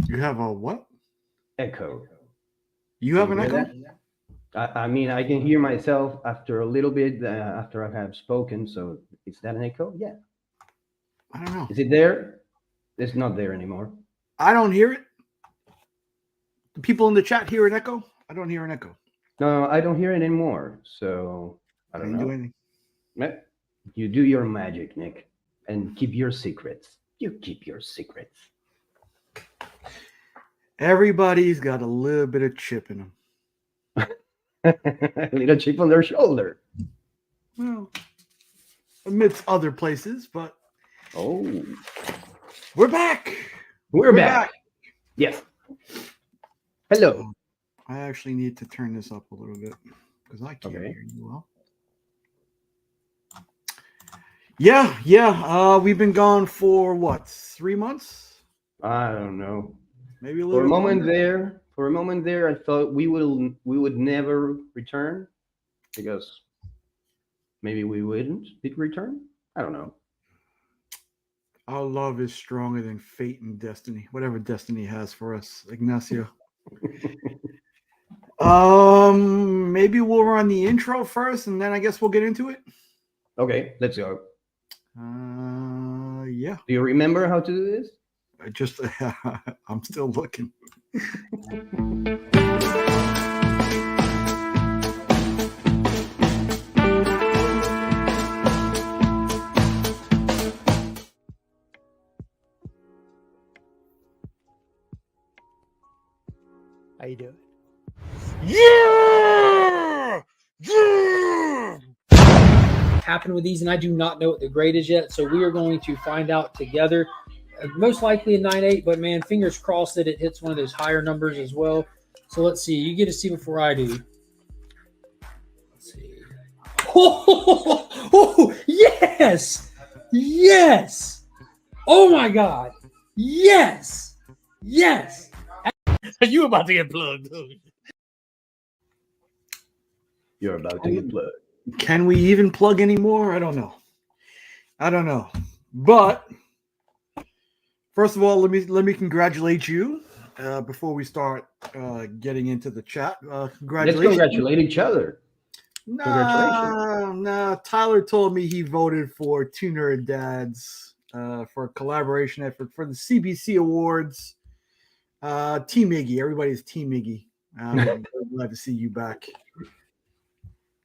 You have a what? Echo. You Can have you an hear echo? that? I mean, I can hear myself after a little bit after I have spoken. So is that an echo? Yeah. I don't know. Is it there? It's not there anymore. I don't hear it. The people in the chat hear an echo. I don't hear an echo. No, I don't hear it anymore. So I I don't didn't do know. anything. Eh, You do your magic, Nick, and keep your secrets. You keep your secrets. Everybody's got a little bit of chip in them. A little chip on their shoulder. Well, amidst other places, but Oh, we're back. we're We're back. back. Yes. Hello. I actually need to turn this up a little bit because I can't Okay. hear you well. Yeah, yeah. We've been gone for what, 3 months? I don't know. Maybe a little bit longer. For a moment there, I thought we would never return because maybe we wouldn't return. I don't know. Our love is stronger than fate and destiny, whatever destiny has for us, Ignacio. Maybe we'll run the intro first, and then I guess we'll get into it. Okay, let's go. Yeah. Do you remember how to do this? I just, I'm still looking. How you doing? Yeah! Yeah! Happened with these, and I do not know what the grade is yet. So we are going to find out together. Most likely a 9.8, but man, fingers crossed that it hits one of those higher numbers as well. So let's see. You get to see before I do. Let's see. Oh, yes! Yes! Oh my God! Yes! Yes! You about to get plugged. You're about to get plugged. Can we even plug anymore? I don't know. But first of all, let me congratulate you before we start getting into the chat. Let's Congratulations. congratulate each other. Congratulations. Nah. Tyler told me he voted for Two Nerd Dads for a collaboration effort for the CBC Awards. Team Iggy, everybody's Team Iggy. I'm glad to see you back.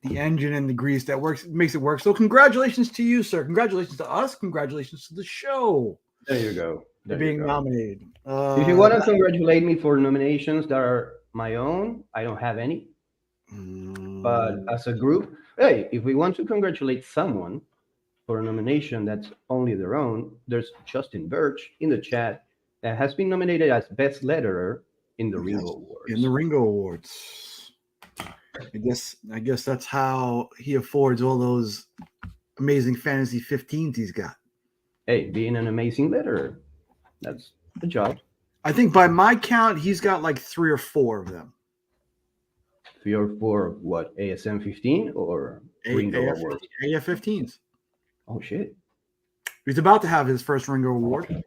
The engine and the grease that makes it work. So congratulations to you, sir. Congratulations to us. Congratulations to the show. There you go. For being nominated. If you want to congratulate me for nominations that are my own, I don't have any. But as a group, hey, if we want to congratulate someone for a nomination that's only their own, there's Justin Birch in the chat that has been nominated as Best Letterer in the Ringo Awards. In the Ringo Awards. I guess that's how he affords all those amazing fantasy 15s he's got. Hey, being an amazing letterer. That's the job. I think by my count, he's got like 3 or 4 of them. 3 or 4 of what? ASM 15 or Ringo Awards? AF 15s. Oh, shit. He's about to have his first Ringo Award.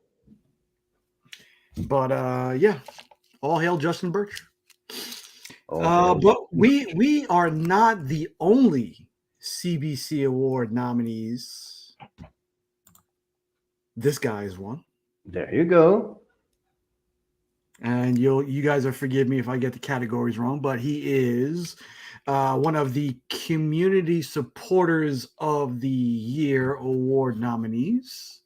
But yeah, all hail Justin Birch. But we are not the only CBC Award nominees. This guy is one. There you go. And you guys will forgive me if I get the categories wrong, but he is one of the Community Supporters of the Year Award nominees,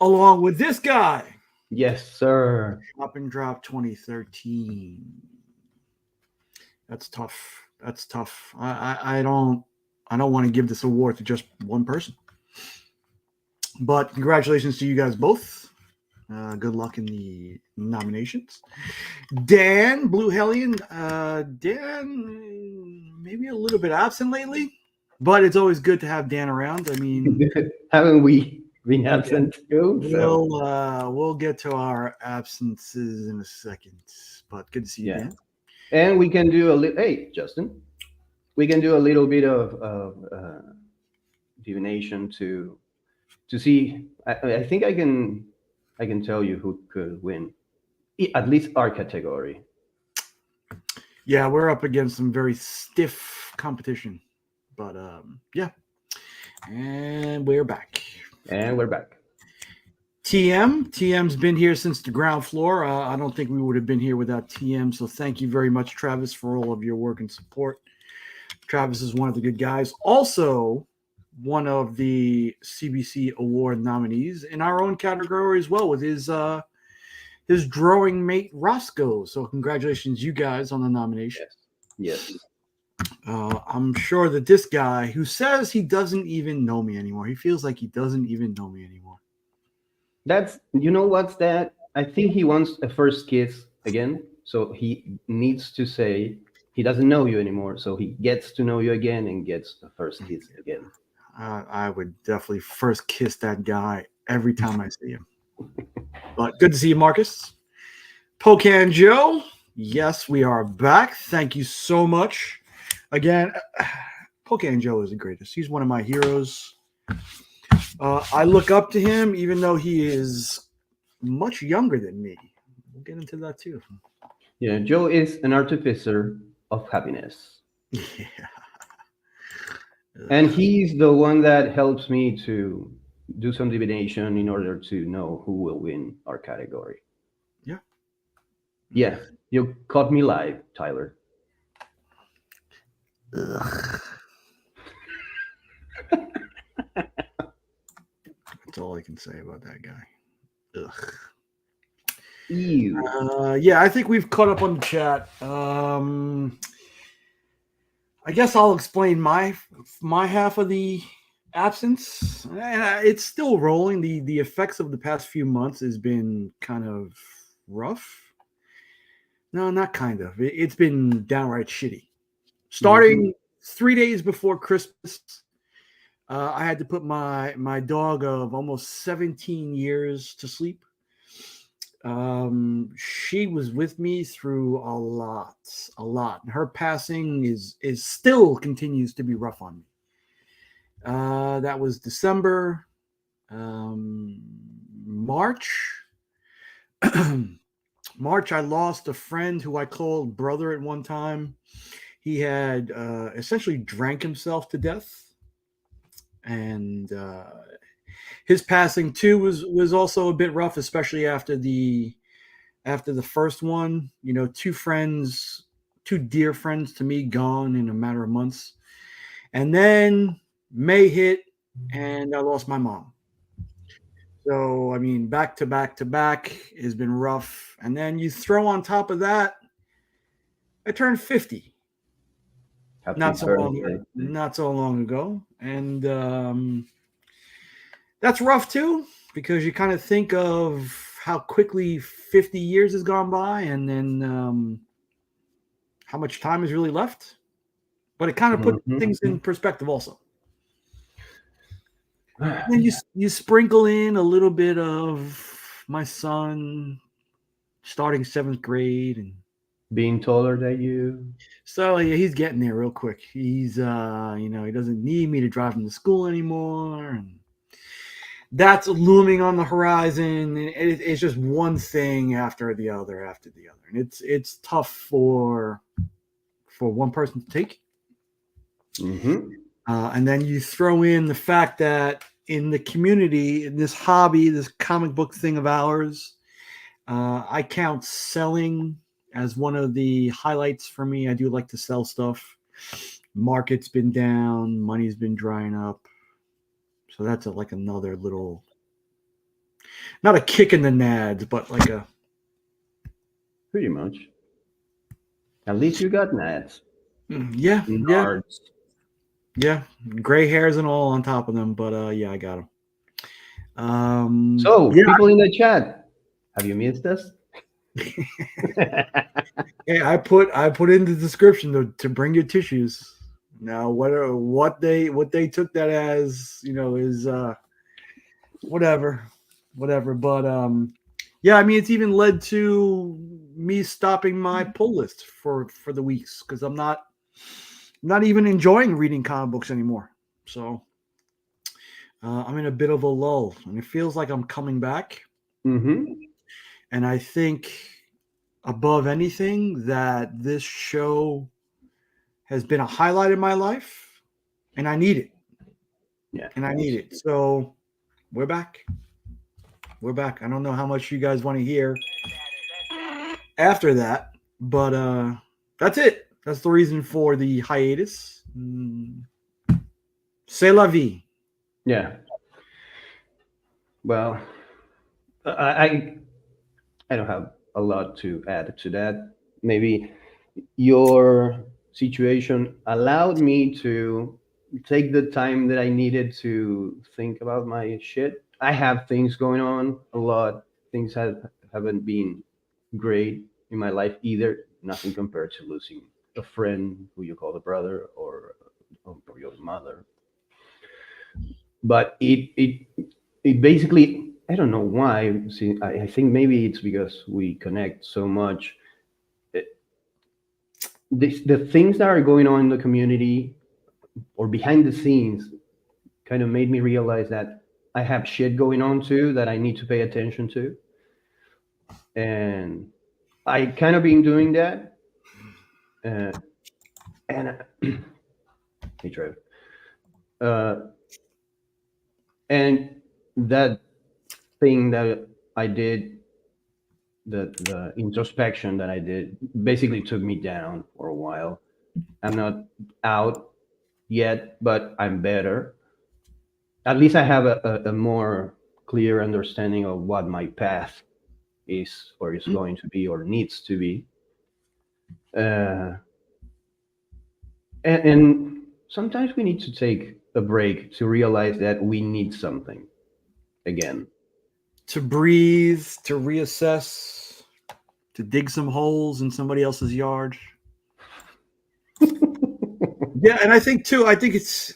along with this guy. Yes, sir. Shop and Drop 2013. That's tough. I don't want to give this award to just one person. But congratulations to you guys both. Good luck in the nominations. Dan, Blue Hellion. Dan, maybe a little bit absent lately, but it's always good to have Dan around. I mean, haven't we been absent too? We'll get to our absences in a second, but good to see you, Dan. And we can do a little. Hey, Justin, we can do a little bit of divination to see. I think I can tell you who could win At least our category. Yeah, we're up against some very stiff competition. But yeah. And we're back. And we're back. TM's been here since the ground floor. I don't think we would have been here without TM. So thank you very much, Travis, for all of your work and support. Travis is one of the good guys. Also, one of the CBC award nominees in our own category as well with his drawing mate Roscoe. So congratulations, you guys, on the nomination. Yes. I'm sure that this guy who says he doesn't even know me anymore, he feels like he doesn't even know me anymore. That's, what's that? I think he wants a first kiss again. So he needs to say he doesn't know you anymore. So he gets to know you again and gets the first kiss again. I would definitely first kiss that guy every time I see him. But good to see you, Marcus. Pocan Joe. Yes, we are back. Thank you so much. Again, Pocan Joe is the greatest. He's one of my heroes. I look up to him, even though he is much younger than me. We'll get into that too. Yeah, Joe is an artificer of happiness. Yeah. And he's the one that helps me to do some divination in order to know who will win our category. Yeah. Yeah, you caught me live, Tyler. Ugh. That's all I can say about that guy. Ugh. Ew. Yeah, I think we've caught up on the chat. I guess I'll explain my half of the absence, and it's still rolling. The effects of the past few months has been kind of rough. No, not kind of. It's been downright shitty. Starting 3 days before Christmas, I had to put my dog of almost 17 years to sleep. She was with me through a lot. Her passing is still continues to be rough on me. That was December. March. March, I lost a friend who I called brother at one time. He had essentially drank himself to death, and his passing too was also a bit rough, especially after the first one. Two dear friends to me gone in a matter of months, and then May hit, and I lost my mom. So, I mean, back to back has been rough. And then you throw on top of that, I turned 50 not so long ago. And that's rough too, because you kind of think of how quickly 50 years has gone by and then how much time is really left. But it kind of puts things in perspective also. And you sprinkle in a little bit of my son starting 7th grade and being taller than you. So yeah, he's getting there real quick. He's he doesn't need me to drive him to school anymore, and that's looming on the horizon. And it's just one thing after the other, and it's tough for one person to take. And then you throw in the fact that in the community, in this hobby, this comic book thing of ours, I count selling as one of the highlights for me. I do like to sell stuff. Market's been down, money's been drying up. So that's like another little, not a kick in the nads, but like a. Pretty much. At least you got nads. Yeah. Nards. Yeah, gray hairs and all on top of them, but yeah, I got them. People in the chat, have you missed us? Hey, I put in the description to bring your tissues. Now, what they took that as, is whatever. But yeah, I mean, it's even led to me stopping my pull list for the weeks because I'm not even enjoying reading comic books anymore. So I'm in a bit of a lull, and it feels like I'm coming back. Mm-hmm. And I think above anything that this show has been a highlight in my life, and I need it. Yeah. And I need it. So we're back. We're back. I don't know how much you guys want to hear after that, but that's it. That's the reason for the hiatus. C'est la vie. Yeah. Well, I don't have a lot to add to that. Maybe your situation allowed me to take the time that I needed to think about my shit. I have things going on a lot. Things haven't been great in my life either. Nothing compared to losing a friend who you call a brother or your mother. But it basically, I don't know why. See, I think maybe it's because we connect so much. The things that are going on in the community or behind the scenes kind of made me realize that I have shit going on too that I need to pay attention to. And I kind of been doing that. And hey, Trev. And that thing that I did, the introspection that I did, basically took me down for a while. I'm not out yet, but I'm better. At least I have a more clear understanding of what my path is, or is going to be, or needs to be. And sometimes we need to take a break to realize that we need something again. To breathe, to reassess, to dig some holes in somebody else's yard. Yeah, and I think it's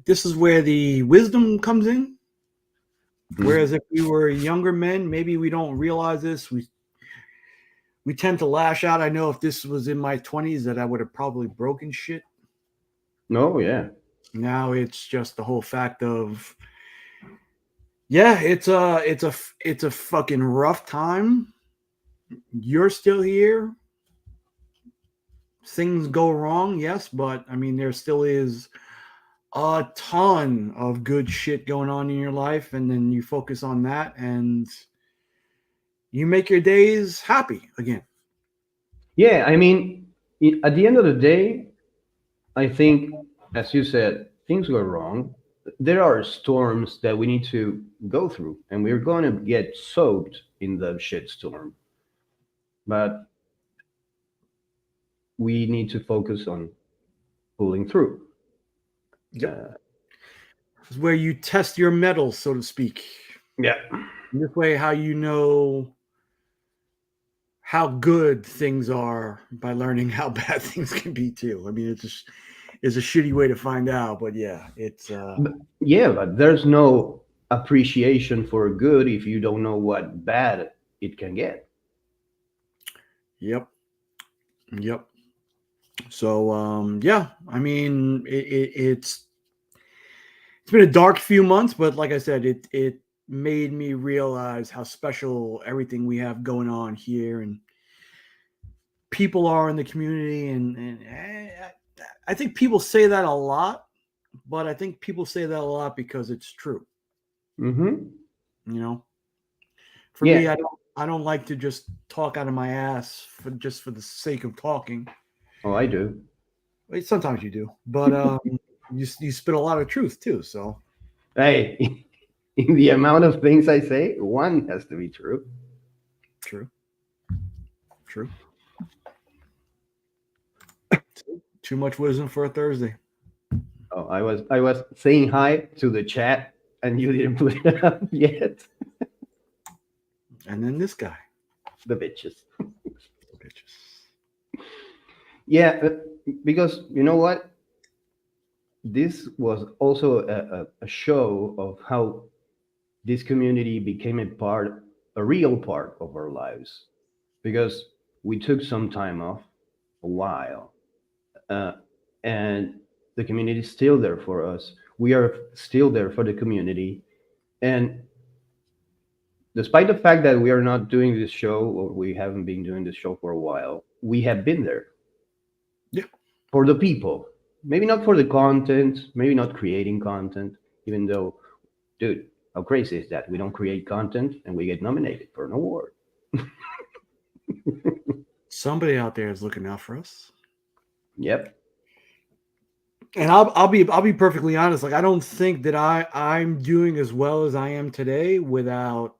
this is where the wisdom comes in. Whereas if we were younger men, maybe we don't realize this. We tend to lash out. I know if this was in my 20s that I would have probably broken shit. No, yeah. Now it's just the whole fact of, yeah, it's a fucking rough time. You're still here. Things go wrong, yes, but I mean there still is a ton of good shit going on in your life, and then you focus on that and you make your days happy again. Yeah, I mean, at the end of the day, I think, as you said, things go wrong. There are storms that we need to go through, and we're going to get soaked in the shit storm. But we need to focus on pulling through. Yep. This is where you test your mettle, so to speak. Yeah. This way, how you know how good things are by learning how bad things can be too. I mean, it's a shitty way to find out, but yeah, it's yeah, but there's no appreciation for good if you don't know what bad it can get. Yep. So yeah, I mean it's been a dark few months, but like I said, it made me realize how special everything we have going on here and people are in the community, and I think people say that a lot, but I think people say that a lot because it's true. Mm-hmm. You know, for me, I don't like to just talk out of my ass for the sake of talking. Oh, I do. Sometimes you do, but you spit a lot of truth too. So, hey, in the amount of things I say, one has to be true. True. Too much wisdom for a Thursday. Oh, I was saying hi to the chat, and you didn't put it up yet. And then this guy, the bitches. Yeah, because you know what? This was also a show of how this community became a real part of our lives. Because we took some time off, a while, and the community is still there for us. We are still there for the community. And despite the fact that we are not doing this show, or we haven't been doing this show for a while, we have been there. Yeah. For the people. Maybe not for the content, maybe not creating content, even though, dude, how crazy is that? We don't create content and we get nominated for an award. Somebody out there is looking out for us. Yep. And I'll be perfectly honest. Like, I don't think that I'm doing as well as I am today without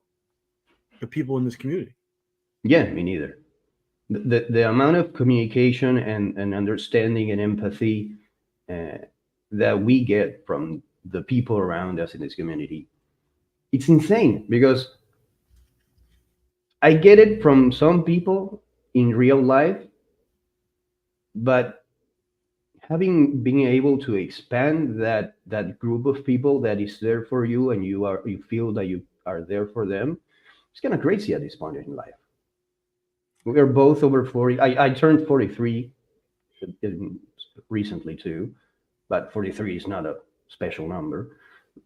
the people in this community. Yeah, me neither. The amount of communication and understanding and empathy that we get from the people around us in this community, it's insane, because I get it from some people in real life, but being able to expand that group of people that is there for you, and you feel that you are there for them, it's kind of crazy at this point in life. We are both over 40. I turned 43 recently too, but 43 is not a special number.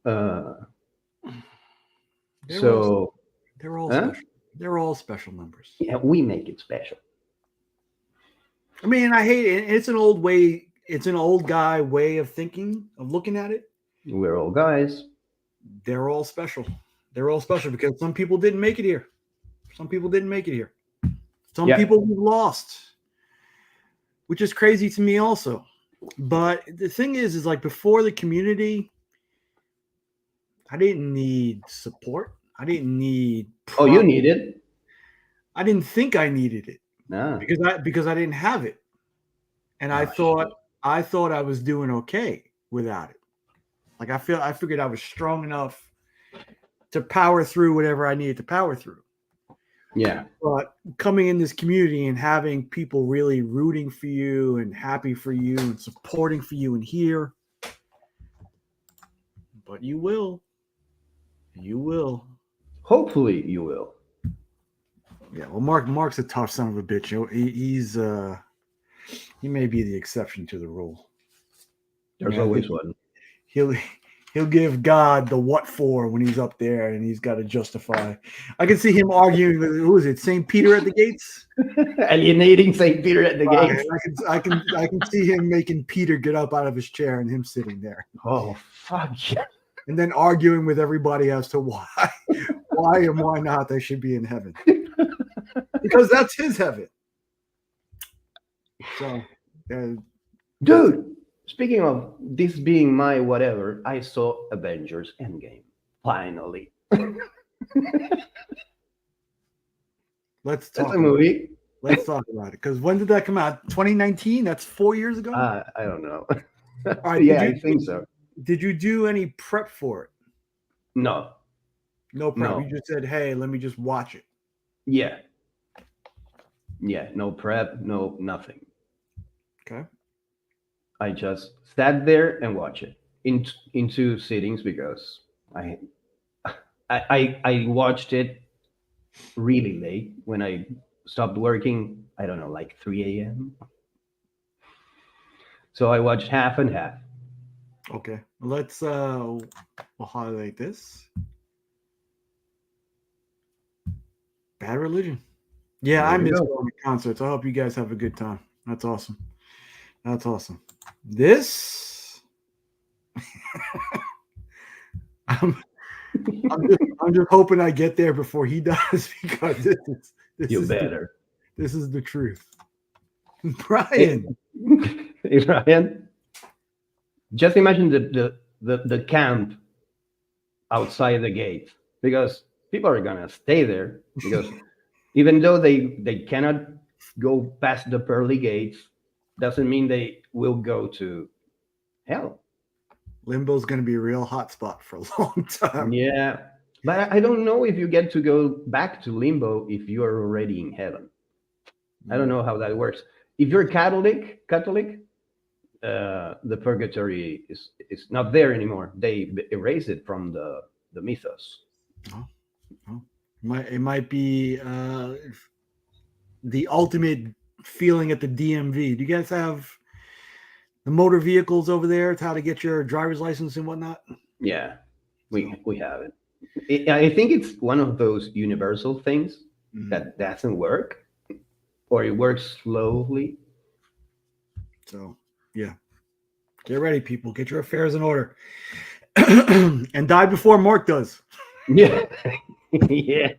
They're So all Huh? special. They're all special numbers. yeah, we make it special. I mean, I hate it. It's an old way. It's an old guy way of thinking, of looking at it. We're all guys. They're all special. They're all special because some people didn't make it here. Some people didn't make it here. Some Yeah. people we've lost, which is crazy to me also. But the thing is like, before the community, I didn't need support. I didn't need. Oh, you need it? I didn't think I needed it Nah. because I didn't have it, and I Oh, thought I was doing okay without it. Like, I figured I was strong enough to power through whatever I needed to power through. Yeah. But coming in this community and having people really rooting for you and happy for you and supporting for you in here, but you will. Hopefully you will. Yeah, well, Mark's a tough son of a bitch. He may be the exception to the rule. There's Yeah, I always think- one. He'll give God the what for when he's up there and he's got to justify. I can see him arguing with, who is it, St. Peter at the gates? Alienating St. Peter at the gate. I can see him making Peter get up out of his chair and him sitting there. Oh, fuck yeah. And then arguing with everybody as to why and why not they should be in heaven. Because that's his heaven. So, Dude, speaking of this being my whatever, I saw Avengers Endgame. Finally. let's That's talk. a movie. Let's talk about it. Because when did that come out? 2019? That's 4 years ago? I don't know. All right, Yeah, I think so. Did you do any prep for it? No. No prep. No. You just said, hey, let me just watch it. Yeah. Yeah, no prep, no nothing. Okay. I just sat there and watched it in two sittings, because I watched it really late when I stopped working. I don't know, like 3 a.m. So I watched half and half. Okay. Let's we'll highlight this. Bad Religion. Yeah, There I you miss go. going to concerts. I hope you guys have a good time. That's awesome. That's awesome. This I'm just hoping I get there before he does, because this You is better. this is the truth. Brian. Hey, Ryan, just imagine the camp outside the gate, because people are gonna stay there, because even though they cannot go past the pearly gates, doesn't mean they will go to hell. Limbo's going to be a real hot spot for a long time. Yeah, but I don't know if you get to go back to limbo if you are already in heaven. I don't know how that works. If you're Catholic, the purgatory is not there anymore. They erased it from the mythos. It might be the ultimate feeling at the DMV. Do you guys have the motor vehicles over there? It's how to get your driver's license and whatnot. Yeah, we have it. I think it's one of those universal things Mhm. that doesn't work, or it works slowly. So, yeah. Get ready, people. Get your affairs in order. And die before Mark does. Yeah, yeah.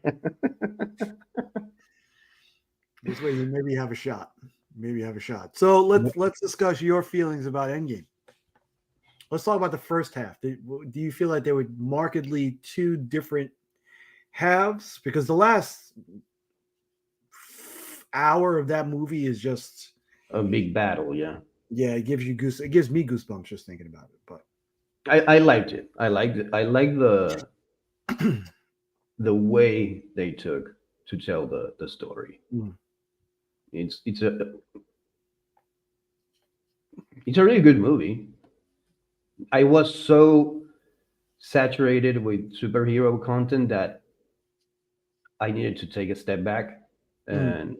This way you maybe have a shot. Maybe have a shot. So let's discuss your feelings about Endgame. Let's talk about the first half. Do you feel like there were markedly two different halves? Because the last hour of that movie is just A big battle. Yeah, it gives you it gives me goosebumps just thinking about it. But I liked it. I liked it. I like the way they took to tell the story. Mm. It's a really good movie. I was so saturated with superhero content that I needed to take a step back, and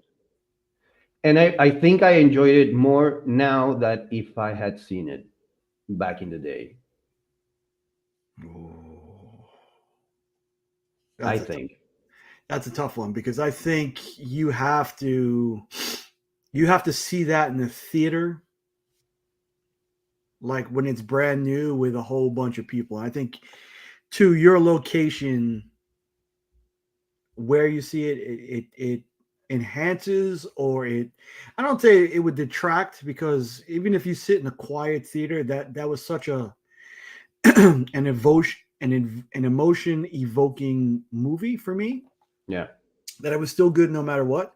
I think I enjoyed it more now that if I had seen it back in the day. Oh, I that's think. that's a tough one because I think you have to see that in the theater, like when it's brand new with a whole bunch of people. And I think to your location where you see it, it enhances or it. I don't say it would detract because even if you sit in a quiet theater, that was such a an evocation an emotion evoking movie for me Yeah. that it was still good no matter what.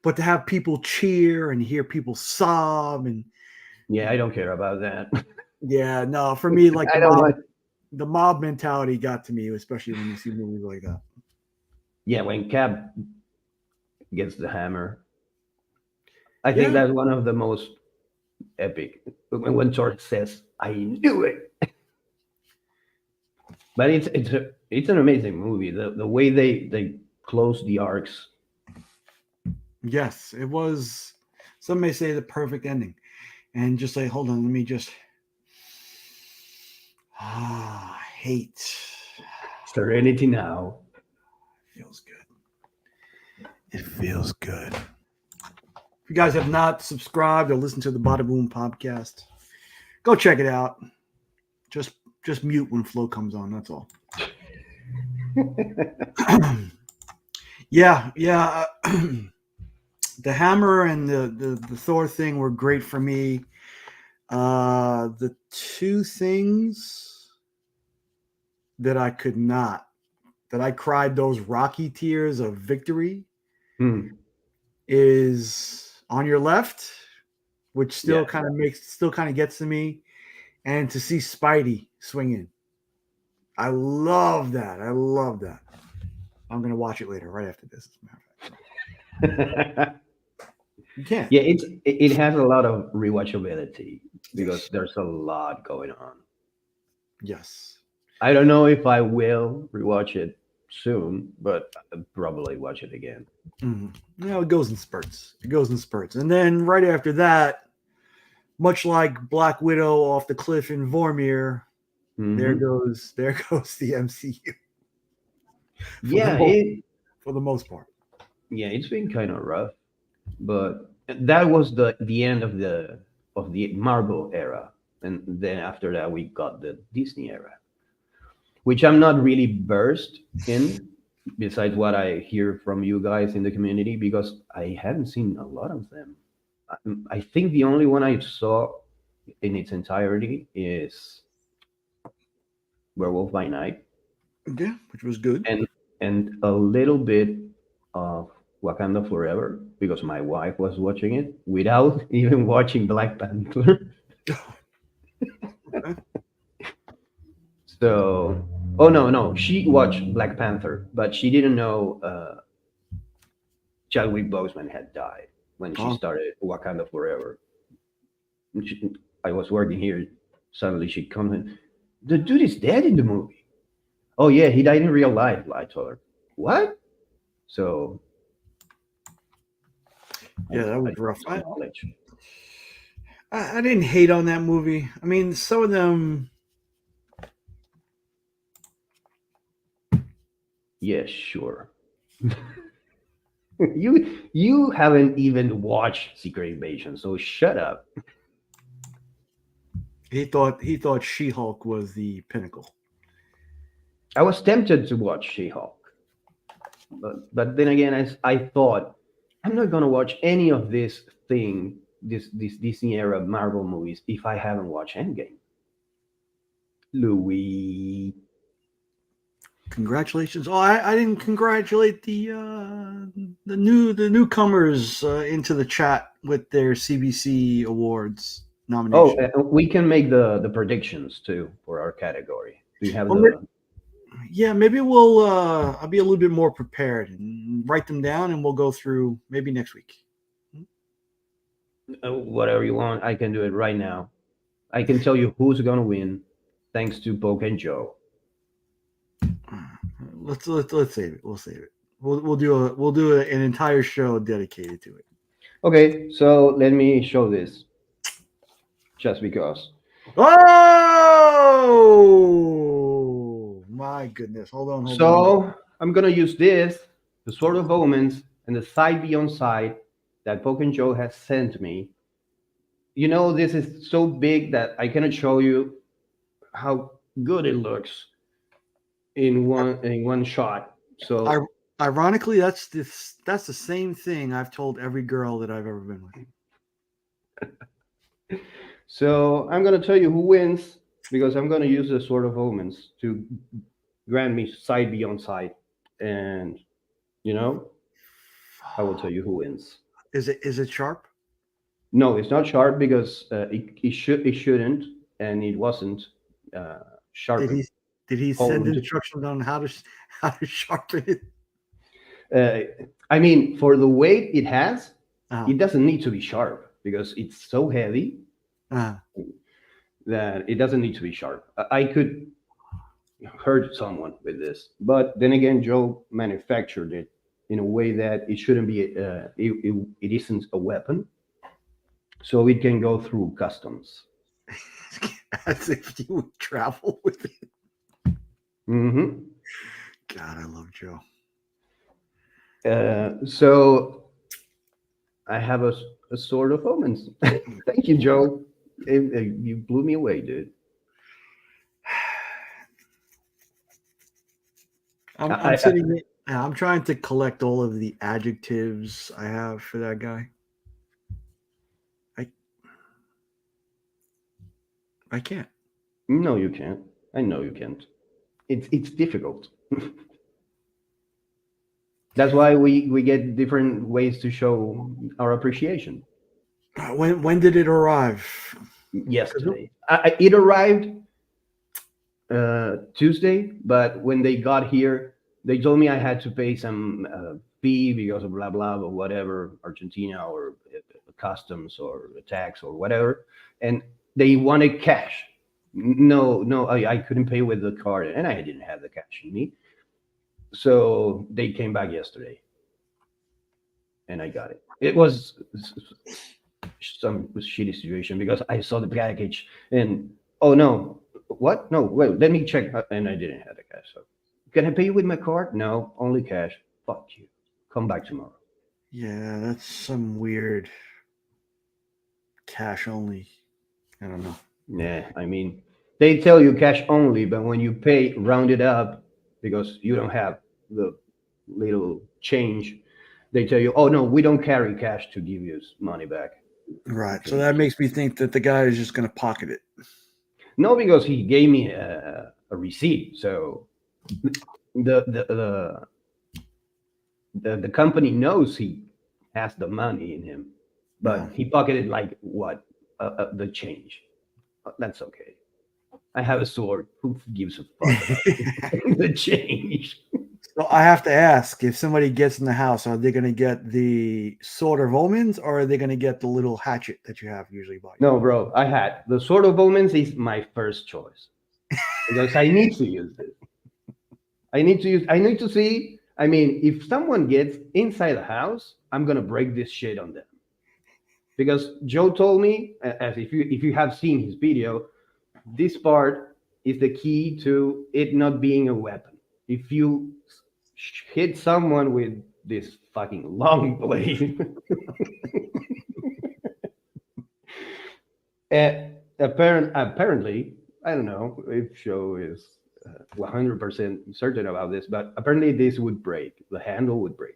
But to have people cheer and hear people sob and Yeah, I don't care about that. yeah, no, for me, like I don't want. the mob mentality got to me, especially when you see movies like that. Yeah, when Cap gets the hammer, I think Yeah, that's one of the most epic. When Thor says, "I knew it," but it's an amazing movie. The way they close the arcs. yes, it was. Some may say the perfect ending, and just say, hold on, let me just hate. Serenity now. Feels good. It feels good. If you guys have not subscribed or listened to the Bada Boom podcast, go check it out. Just mute when Flo comes on. That's all. Yeah. The hammer and the Thor thing were great for me. The two things that I could not, that I cried those rocky tears of victory Hmm. is On Your Left, which still Yeah. kind of gets to me, and to see Spidey swinging. I love that. I love that. I'm gonna watch it later, right after this. As a matter of fact. You can't. Yeah, it has a lot of rewatchability because there's a lot going on. Yes. I don't know if I will rewatch it soon, but I'll probably watch it again. Mm-hmm. You know, it goes in spurts. And then right after that, much like Black Widow off the cliff in Vormir, there Mhm. goes the MCU. Yeah, For the most part. it's been kind of rough, but that was the end of the Marvel era, and then after that we got the Disney era, which I'm not really versed in. Besides what I hear from you guys in the community, because I haven't seen a lot of them. I think the only one I saw in its entirety is Werewolf by Night, Yeah, which was good. and a little bit of Wakanda Forever because my wife was watching it without even watching Black Panther. Okay. So, oh no, she watched Black Panther, but she didn't know Chadwick Boseman had died when she Oh. started Wakanda Forever. I was working here. Suddenly she comes in. The dude is dead in the movie. Oh yeah, he died in real life. I told her. What? So Yeah, that was I rough. some knowledge. I didn't hate on that movie. I mean, some of them Yeah, sure. You haven't even watched Secret Invasion, so shut up. He thought She-Hulk was the pinnacle. I was tempted to watch She-Hulk, but then again, I thought I'm not gonna watch any of this Disney era Marvel movies if I haven't watched Endgame. Louis. Congratulations! Oh, I didn't congratulate the newcomers into the chat with their CBC awards nomination. Oh, we can make the predictions too for our category. Do you have Well, the? Yeah, maybe we'll. I'll be a little bit more prepared and write them down, and we'll go through maybe next week. Whatever you want, I can do it right now. I can tell you who's gonna win, thanks to Poke and Joe. Let's save it. We'll save it. We'll do an entire show dedicated to it. Okay, so let me show this. Just because. Oh my goodness! Hold on. So I'm gonna use this, the Sword of Omens, and the Side Beyond Side that Poke and Joe has sent me. You know, this is so big that I cannot show you how good it looks in one shot. So ironically, that's the same thing I've told every girl that I've ever been with. So I'm gonna tell you who wins because I'm gonna use the Sword of Omens to grant me Side Beyond Side, and you know, I will tell you who wins. Is it sharp? No, it's not sharp because it shouldn't, and it wasn't sharp. Did he send instructions on how to sharpen it? I mean, for the weight it has, it doesn't need to be sharp because it's so heavy that it doesn't need to be sharp. I could hurt someone with this, but then again, Joe manufactured it in a way that it shouldn't be. It isn't a weapon, so it can go through customs. As if you would travel with it. Mm-hmm. God, I love Joe. So I have a Sword of Omens. Thank you, Joe. You blew me away, dude. I'm sitting. I'm trying to collect all of the adjectives I have for that guy. I can't. No, you can't. I know you can't. It's difficult. That's why we get different ways to show our appreciation. When did it arrive? Yesterday. It arrived Tuesday, but when they got here, they told me I had to pay some fee because of blah blah or whatever, Argentina or customs or tax or whatever, and they wanted cash. No, I couldn't pay with the card, and I didn't have the cash in me. So they came back yesterday, and I got it. It was some shitty situation because I saw the package, and oh no, what? No, wait, let me check, and I didn't have the cash. So can I pay you with my card? No, only cash. Fuck you. Come back tomorrow. Yeah, that's some weird cash only. I don't know. Yeah, I mean, they tell you cash only, but when you pay, round it up because you don't have the little change. They tell you, oh no, we don't carry cash to give you money back. Right. So that makes me think that the guy is just going to pocket it. No, because he gave me a receipt. So the company knows he has the money in him, but he pocketed like what? The change. That's okay. I have a sword. Who gives a fuck about the change? So I have to ask, if somebody gets in the house, are they going to get the Sword of Omens or are they going to get the little hatchet that you have usually by you? No, bro. I had the Sword of Omens is my first choice because I need to use it. I need to see. I mean, if someone gets inside the house, I'm gonna break this shit on them. Because Joe told me, as if you have seen his video, this part is the key to it not being a weapon. If you hit someone with this fucking long blade. And apparently, I don't know if Show is 100% certain about this, but apparently this would break. The handle would break.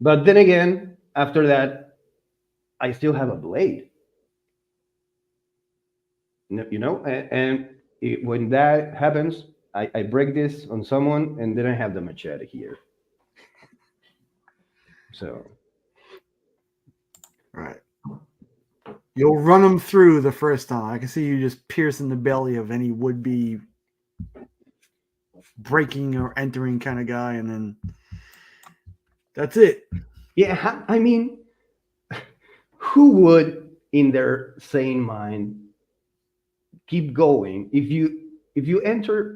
But then again, after that, I still have a blade. You know, and when that happens, I break this on someone, and then I have the machete here. So, Right. You'll run them through the first time. I can see you just piercing the belly of any would-be breaking or entering kind of guy, and then that's it. yeah, I mean, who would, in their sane mind, keep going if you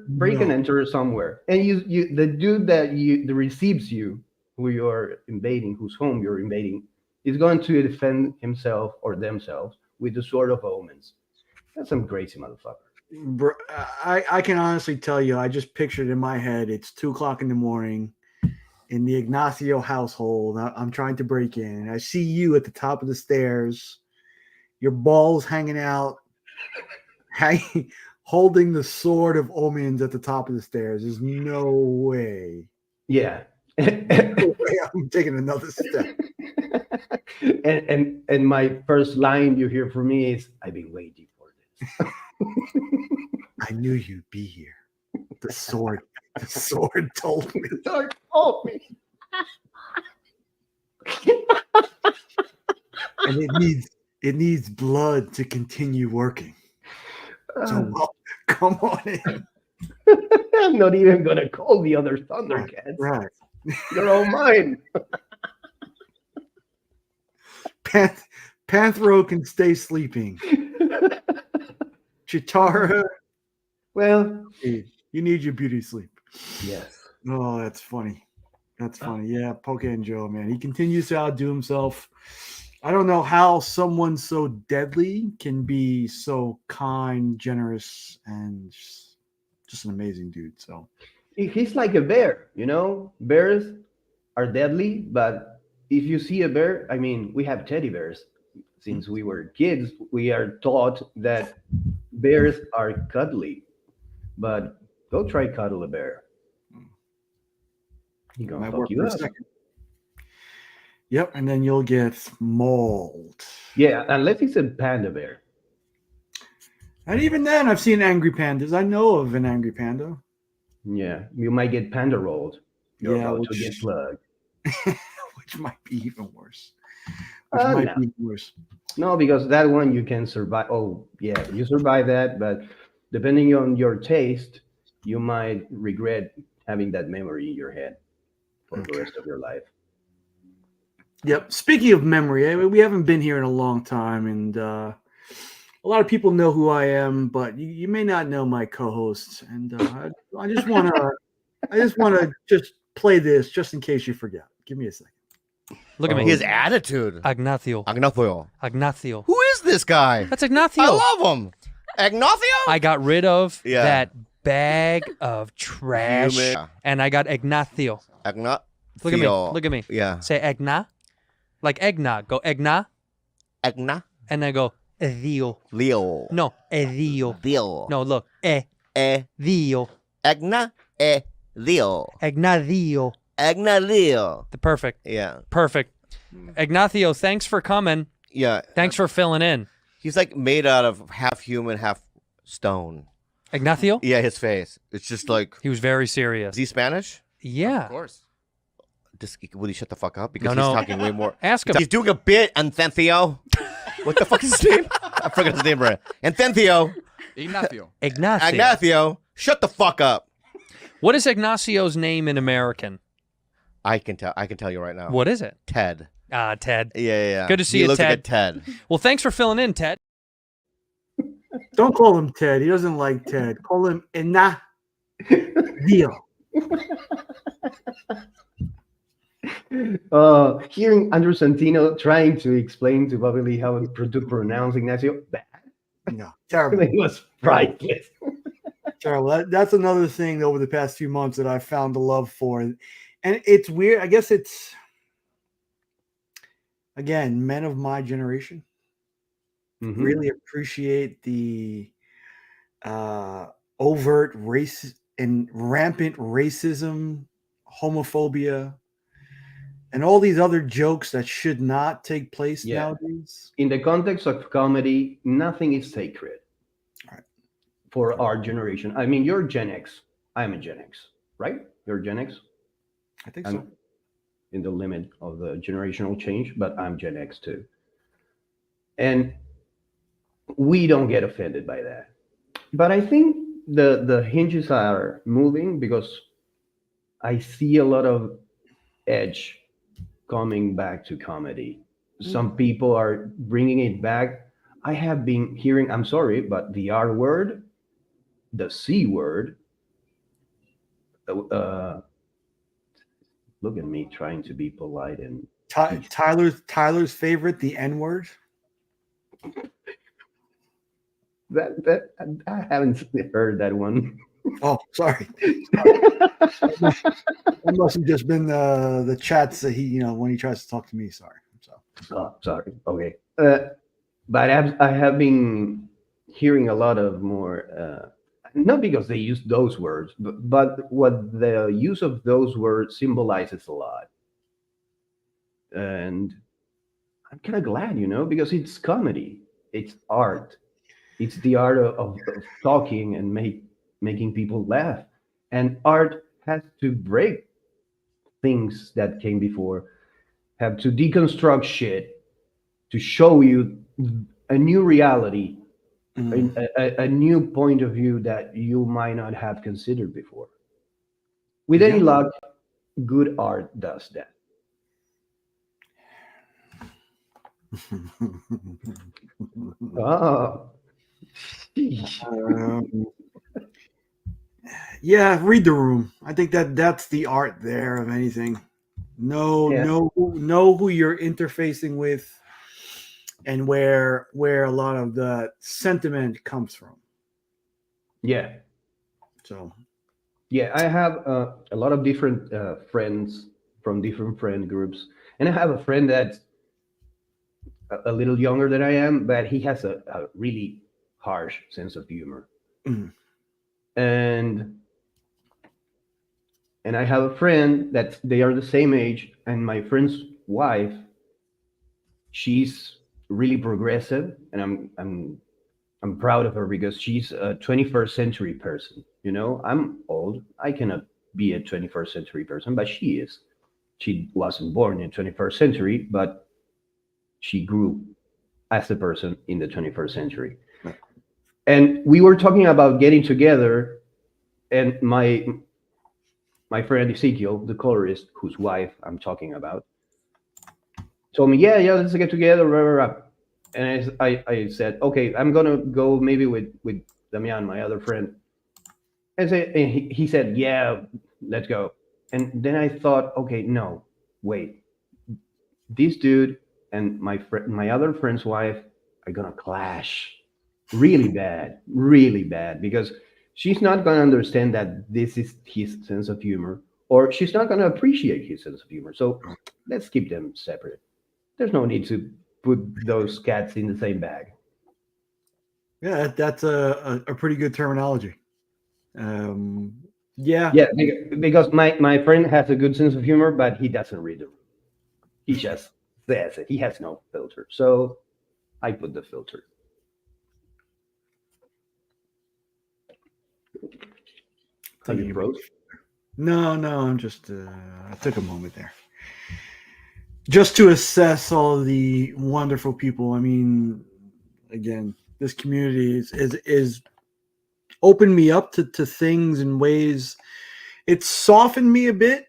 break and No. enter somewhere, and you the dude that receives you, who you're invading, whose home you're invading, is going to defend himself or themselves with the Sword of Omens. That's some crazy motherfucker. Bro, I can honestly tell you, I just pictured in my head, it's 2:00 in the morning in the Ignacio household. I'm trying to break in, and I see you at the top of the stairs, your balls hanging out, holding the Sword of Omens at the top of the stairs. There's no way. Yeah. No way I'm taking another step. and my first line you hear from me is, "I've been waiting for this." I knew you'd be here. The sword told me. Sword told me. And it needs blood to continue working. So well, come on in. I'm not even gonna call the other Thundercats. Right. They're all mine. Panthro can stay sleeping. Chitara, Well, you need your beauty sleep. yes. Oh, that's funny. That's funny. Yeah, Pokein Joe, man. He continues to outdo himself. I don't know how someone so deadly can be so kind, generous, and just an amazing dude. So He's like a bear, you know? Bears are deadly, but if you see a bear, I mean, we have teddy bears. Since we were kids, we are taught that bears are cuddly. But go try cuddle a bear. He gonna might fuck work you for a up. second. Yep, and then you'll get mauled. Yeah, unless it's a panda bear. And even then, I've seen angry pandas. I know of an angry panda. Yeah, you might get panda rolled. You're Yeah, about to which- get slugged. Which might be even worse. No. Be even worse. No, because that one you can survive. Oh, yeah, you survive that, but depending on your taste, you might regret having that memory in your head for the rest of your life. Yep. Speaking of memory, we haven't been here in a long time, and a lot of people know who I am, but you may not know my co-hosts. And I just want to just play this just in case you forget. Give me a second. Look at me. His attitude. Ignacio. Ignacio. Who Who is this guy? That's Ignacio. I love him. Ignacio? I got rid of Yeah. that bag of trash, Human. and I got Ignacio. Ignacio. Look at me. Look at me. Yeah. Say egna, like eggnog. Go egna, Egna. and then go Dio. Leo. No, Dio. Leo. No, look, Dio. Egna. Leo. Ignacio. Egna Leo. The perfect. Yeah. Perfect. Ignacio, thanks for coming. Yeah. Thanks for filling in. He's like made out of half human, half stone. Ignacio? Yeah, his face. It's just like. He was very serious. Is he Spanish? Yeah. course. Will he shut the fuck up? Because No, he's no. talking way more. Ask him. He's doing a bit, Anthentio. What the fuck is his name? I forgot his name, right? Anthentio. Ignacio. Ignacio. Ignacio. Shut the fuck up. What is Ignacio's name in American? I can tell you right now. What is it? Ted. Ah, Ted. Yeah. Good to see he you, looks Ted. like a Ted. Well, thanks for filling in, Ted. Don't call him Ted. He doesn't like Ted. Call him Ignacio. Hearing Andrew Santino trying to explain to Bobby Lee how to pronounce Ignacio, bad. No, terrible. It was priceless. Terrible. That's another thing over the past few months that I found a love for, and it's weird. I guess it's again men of my generation really appreciate the overt race and rampant racism, homophobia, and all these other jokes that should not take place nowadays. In the context of comedy, nothing is sacred for our generation. I mean, you're Gen X. I'm a Gen X, right? You're Gen X? I think I'm so. in the limit of the generational change, but I'm Gen X too. And we don't get offended by that. But I think the hinges are moving because I see a lot of edge coming back to comedy. Some people are bringing it back. I have been hearing, I'm sorry, but the R word, the C word, look at me trying to be polite and Tyler's favorite, the N word. that I haven't heard that one. Oh, sorry. That must have just been the chats that he, when he tries to talk to me. Sorry. Oh, sorry. Okay. But I have been hearing a lot of more, not because they use those words, but what the use of those words symbolizes a lot. And I'm kind of glad, because it's comedy, it's art, it's the art of talking and making people laugh. And art has to break things that came before, have to deconstruct shit to show you a new reality, a new point of view that you might not have considered before. With any luck, good art does that. Oh. Yeah, read the room. I think that's the art there of anything. Know who you're interfacing with, and where a lot of the sentiment comes from. Yeah. So. Yeah, I have a lot of different friends from different friend groups, and I have a friend that's a little younger than I am, but he has a really harsh sense of humor. And I have a friend that they are the same age, and my friend's wife, she's really progressive, and I'm proud of her because she's a 21st century person. I'm old. I cannot be a 21st century person, but she is. She wasn't born in 21st century, but she grew as a person in the 21st century. And we were talking about getting together, and my friend Ezekiel, the colorist, whose wife I'm talking about, told me, yeah, let's get together. Blah, blah, blah. And I said, okay, I'm gonna go maybe with Damian, my other friend. And he said, yeah, let's go. And then I thought, okay, no, wait, this dude and my other friend's wife are gonna clash really bad, because she's not gonna understand that this is his sense of humor, or she's not gonna appreciate his sense of humor. So let's keep them separate. There's no need to put those cats in the same bag. Yeah, that's a pretty good terminology. Yeah, because my friend has a good sense of humor, but he doesn't read the room. He just says it. He has no filter. So I put the filter. Are you froze? No, I'm just I took a moment there just to assess all of the wonderful people. I mean, again, this community is opened me up to things in ways. It's softened me a bit,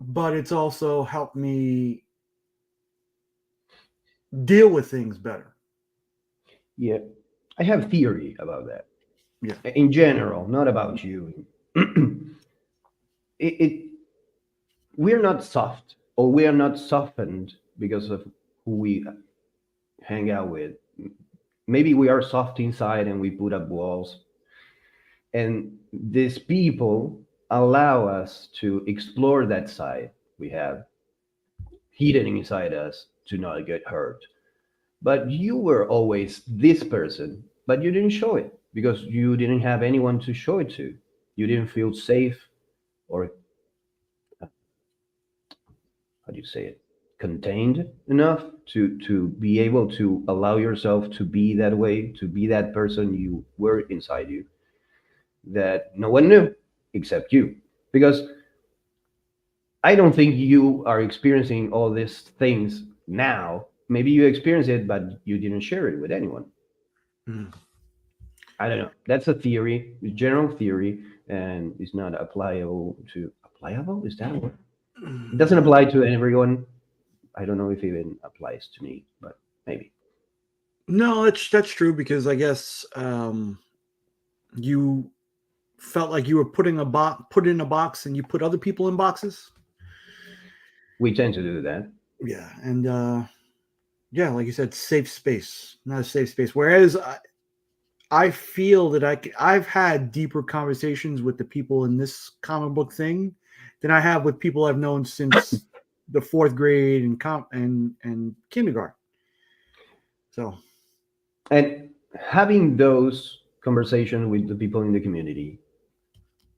but it's also helped me deal with things better. Yeah, I have theory about that. Yeah, in general, not about you. We're not soft, or we are not softened because of who we hang out with. Maybe we are soft inside and we put up walls, And these people allow us to explore that side we have hidden inside us to not get hurt. But you were always this person, but you didn't show it because you didn't have anyone to show it to. You didn't feel safe, or how do you say it, contained enough to be able to allow yourself to be that way, to be that person you were inside you, that no one knew except you. Because I don't think you are experiencing all these things now. Maybe you experience it, but you didn't share it with anyone. Hmm. I don't know. That's a theory, a general theory, and it's not applicable to applicable. Is that a word? It doesn't apply to everyone. I don't know if it even applies to me, but maybe. No, that's true because I guess you felt like you were put in a box and you put other people in boxes. We tend to do that. Yeah, and yeah, like you said, safe space, not a safe space. Whereas I feel that I've had deeper conversations with the people in this comic book thing than I have with people I've known since the 4th grade and kindergarten. So, And having those conversations with the people in the community,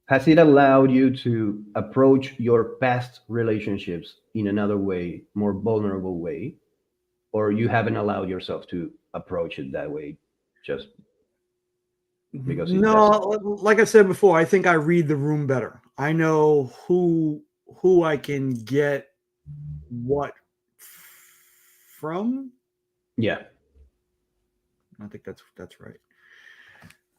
has it allowed you to approach your past relationships in another way, more vulnerable way, or you haven't allowed yourself to approach it that way just because it no, doesn't? like I said before, I think I read the room better. I know who I can get what from. Yeah. I think that's right.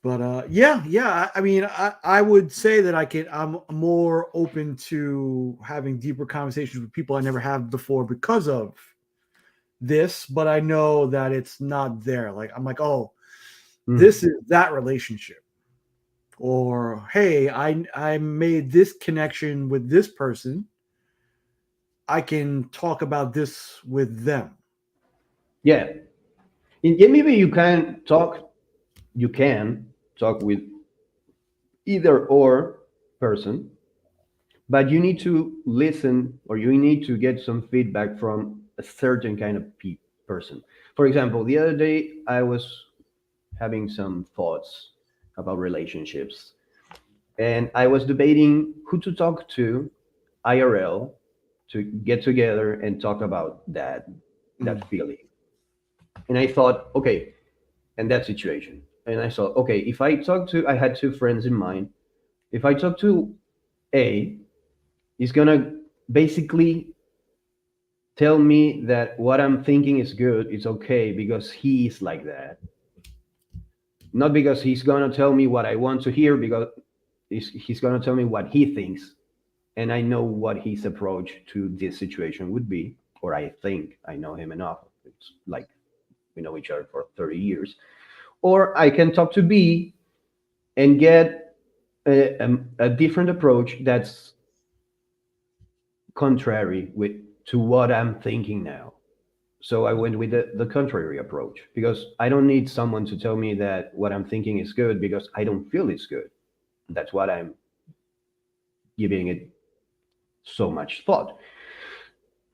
But yeah. I mean, I would say that I'm more open to having deeper conversations with people I never have before because of this. But I know that it's not there. Like I'm like, oh, this is that relationship, or hey, I made this connection with this person. I can talk about this with them. Yeah. And maybe you can talk with either or person, but you need to listen or you need to get some feedback from a certain kind of person. For example, the other day I was having some thoughts about relationships, and I was debating who to talk to IRL, to get together and talk about that feeling. And I thought, okay, and that situation. And I thought, okay, if I had two friends in mind. If I talk to A, he's gonna basically tell me that what I'm thinking is good, it's okay because he's like that. Not because he's gonna tell me what I want to hear, because he's gonna tell me what he thinks, and I know what his approach to this situation would be, or I think I know him enough. It's like we know each other for 30 years. Or I can talk to B and get a different approach that's contrary to what I'm thinking now. So I went with the contrary approach because I don't need someone to tell me that what I'm thinking is good because I don't feel it's good. That's what I'm giving it so much thought.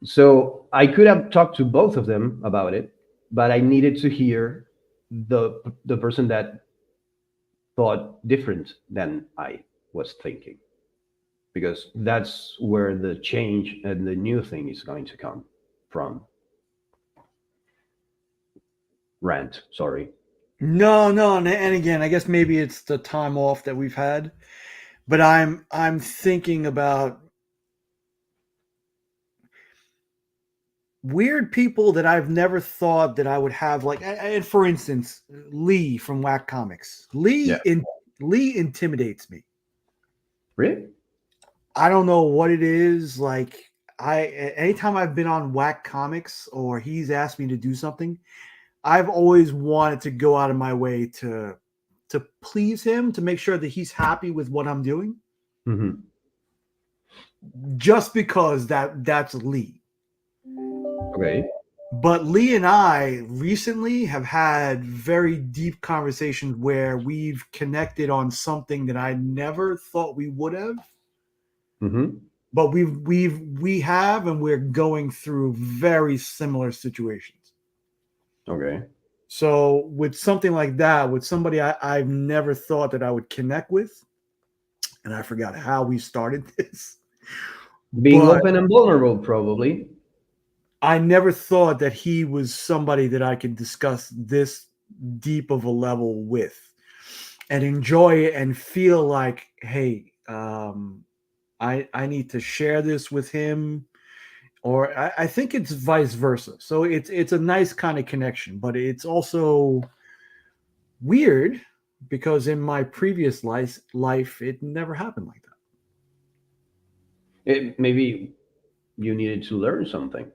So I could have talked to both of them about it, but I needed to hear the person that thought different than I was thinking, because that's where the change and the new thing is going to come from. Rant, sorry. No, and again, I guess maybe it's the time off that we've had, but I'm thinking about weird people that I've never thought that I would have. Like, and for instance, Lee from Whack Comics. Lee intimidates me. Really? I don't know what it is. Like, anytime I've been on Whack Comics or he's asked me to do something, I've always wanted to go out of my way to please him, to make sure that he's happy with what I'm doing. Mm-hmm. Just because that's Lee. Okay. But Lee and I recently have had very deep conversations where we've connected on something that I never thought we would have. Mm-hmm. But we have, and we're going through very similar situations. Okay. So with something like that, with somebody I've never thought that I would connect with, and I forgot how we started this. Being But open and vulnerable, probably. I never thought that he was somebody that I could discuss this deep of a level with and enjoy it and feel like, hey, I need to share this with him. Or I think it's vice versa. So it's a nice kind of connection, but it's also weird because in my previous life it never happened like that. Maybe you needed to learn something.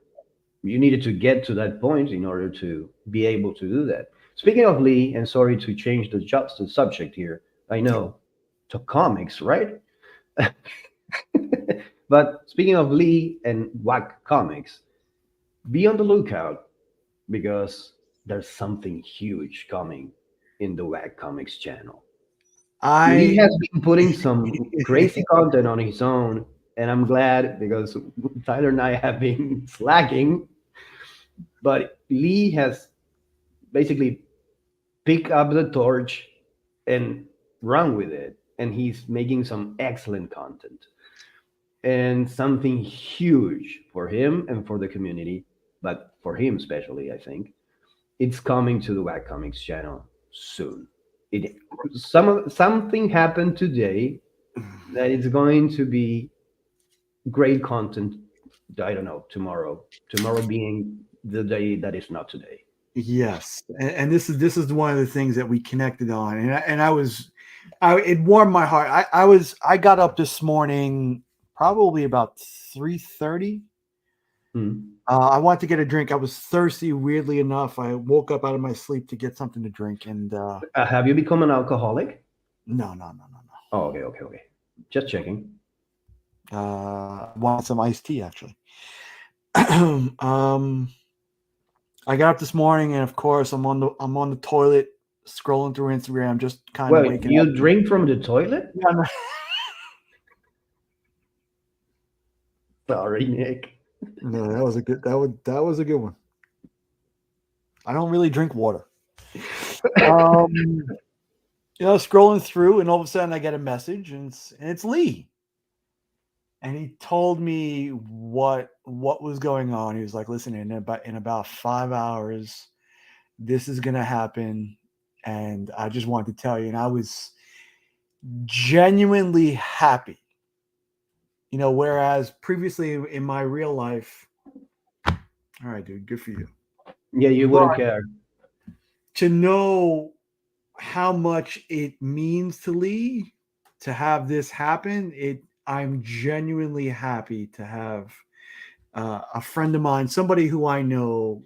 You needed to get to that point in order to be able to do that. Speaking of Lee, and sorry to change the subject here, I know to comics, right? But speaking of Lee and Wack Comics, be on the lookout because there's something huge coming in the Wack Comics channel. Lee I has been putting some crazy content on his own, and I'm glad because Tyler and I have been slacking. But Lee has basically picked up the torch and run with it, and he's making some excellent content and something huge for him and for the community, but for him especially, I think it's coming to the Wack Comics channel soon. It something happened today that it's going to be great content. I don't know, tomorrow. Tomorrow being the day that is not today. yes, and this is one of the things that we connected on, it warmed my heart. I got up this morning probably about 3:30. Hmm. I wanted to get a drink. I was thirsty. Weirdly enough, I woke up out of my sleep to get something to drink, and Have you become an alcoholic? no. Oh, okay. Just checking. Want some iced tea actually. I got up this morning, and of course, I'm on the toilet scrolling through Instagram, just kind of Well, waking you up. drink from the toilet? Yeah, no, Sorry, Nick. no, that was a good. That was a good one. I don't really drink water. Scrolling through, and all of a sudden, I get a message, and it's Lee. And he told me what was going on. He was like, "Listen, in about 5 hours, this is gonna happen, and I just wanted to tell you." And I was genuinely happy. Whereas previously in my real life, all right, dude, good for you. Yeah, you wouldn't But care. to know how much it means to Lee to have this happen, I'm genuinely happy to have a friend of mine, somebody who I know,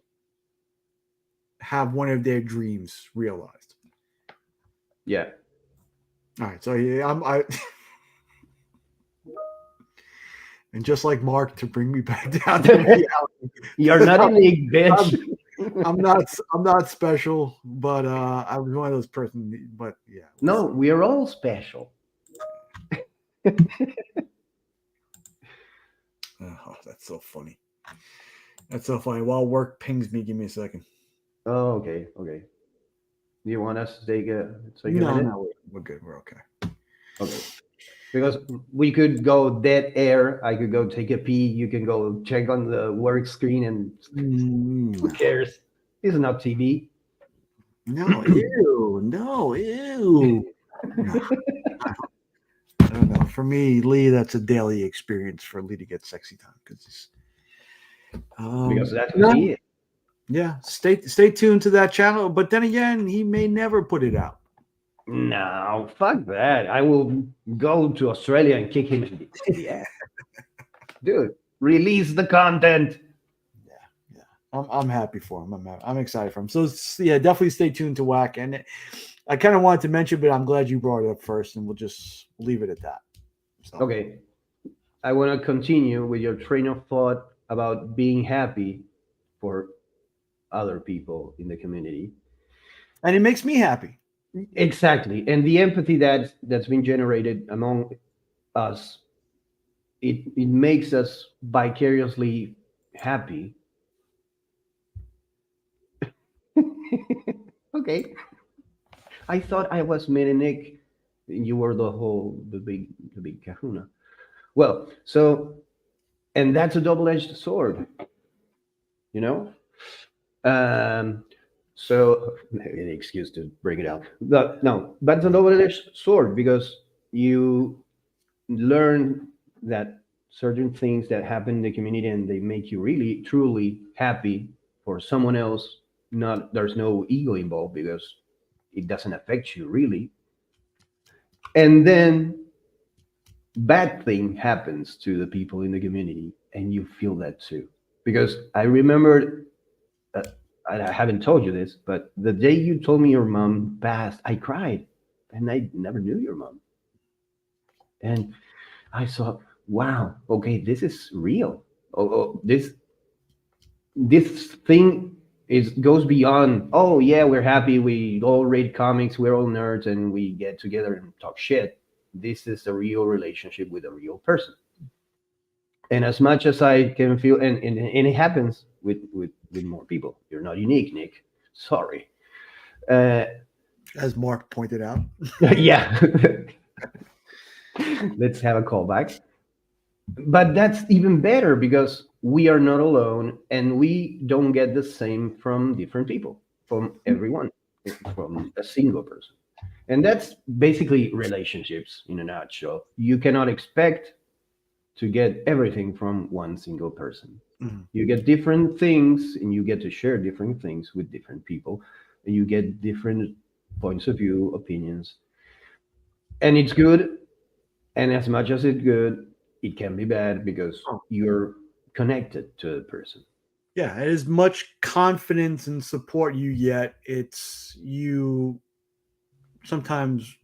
have one of their dreams realized. Yeah. All right, so yeah, I and just like Mark, to bring me back down to reality. You're not a Nick, bitch. I'm not special, but I was one of those person. But yeah, No, we are all special. oh, that's so funny. That's so funny. While work pings me, give me a second. Oh, okay. Do you want us to take a No, minute? no, we're good. We're okay. Okay. Because we could go dead air. I could go take a pee. You can go check on the work screen, and who cares? It's not TV. No, ew, no, ew. No, I don't know. For me, Lee, that's a daily experience for Lee to get sexy time because That's who he is. yeah. Stay tuned to that channel. But then again, he may never put it out. No, fuck that. I will go to Australia and kick him in the ass. Dude, release the content. Yeah. I'm happy for him. I'm excited for him. So yeah, definitely stay tuned to Wack. And I kind of wanted to mention, but I'm glad you brought it up first, and we'll just leave it at that. So. Okay. I want to continue with your train of thought about being happy for other people in the community. And it makes me happy. Exactly. And the empathy that's been generated among us, it makes us vicariously happy. Okay. I thought I was Menelik. You were the big kahuna. Well, so, and that's a double-edged sword, you know? So, an excuse to bring it out. But no, but it's a double-edged sword because you learn that certain things that happen in the community and they make you really, truly happy for someone else. Not there's no ego involved because it doesn't affect you really. And then bad thing happens to the people in the community and you feel that too. Because I remember, I haven't told you this, but the day you told me your mom passed, I cried and I never knew your mom. And I thought, wow, okay, this is real. This thing goes beyond, oh yeah, we're happy, we all read comics, we're all nerds, and we get together and talk shit. This is a real relationship with a real person. And as much as I can feel, and it happens with more people. You're not unique, Nick. Sorry. As Mark pointed out. Yeah. Let's have a callback. But that's even better because we are not alone and we don't get the same from different people, from everyone, from a single person. And that's basically relationships in a nutshell. You cannot expect to get everything from one single person. Mm-hmm. You get different things and you get to share different things with different people. And you get different points of view, opinions. And it's good. And as much as it's good, it can be bad because you're connected to the person. Yeah, as much confidence and support you get, it's you sometimes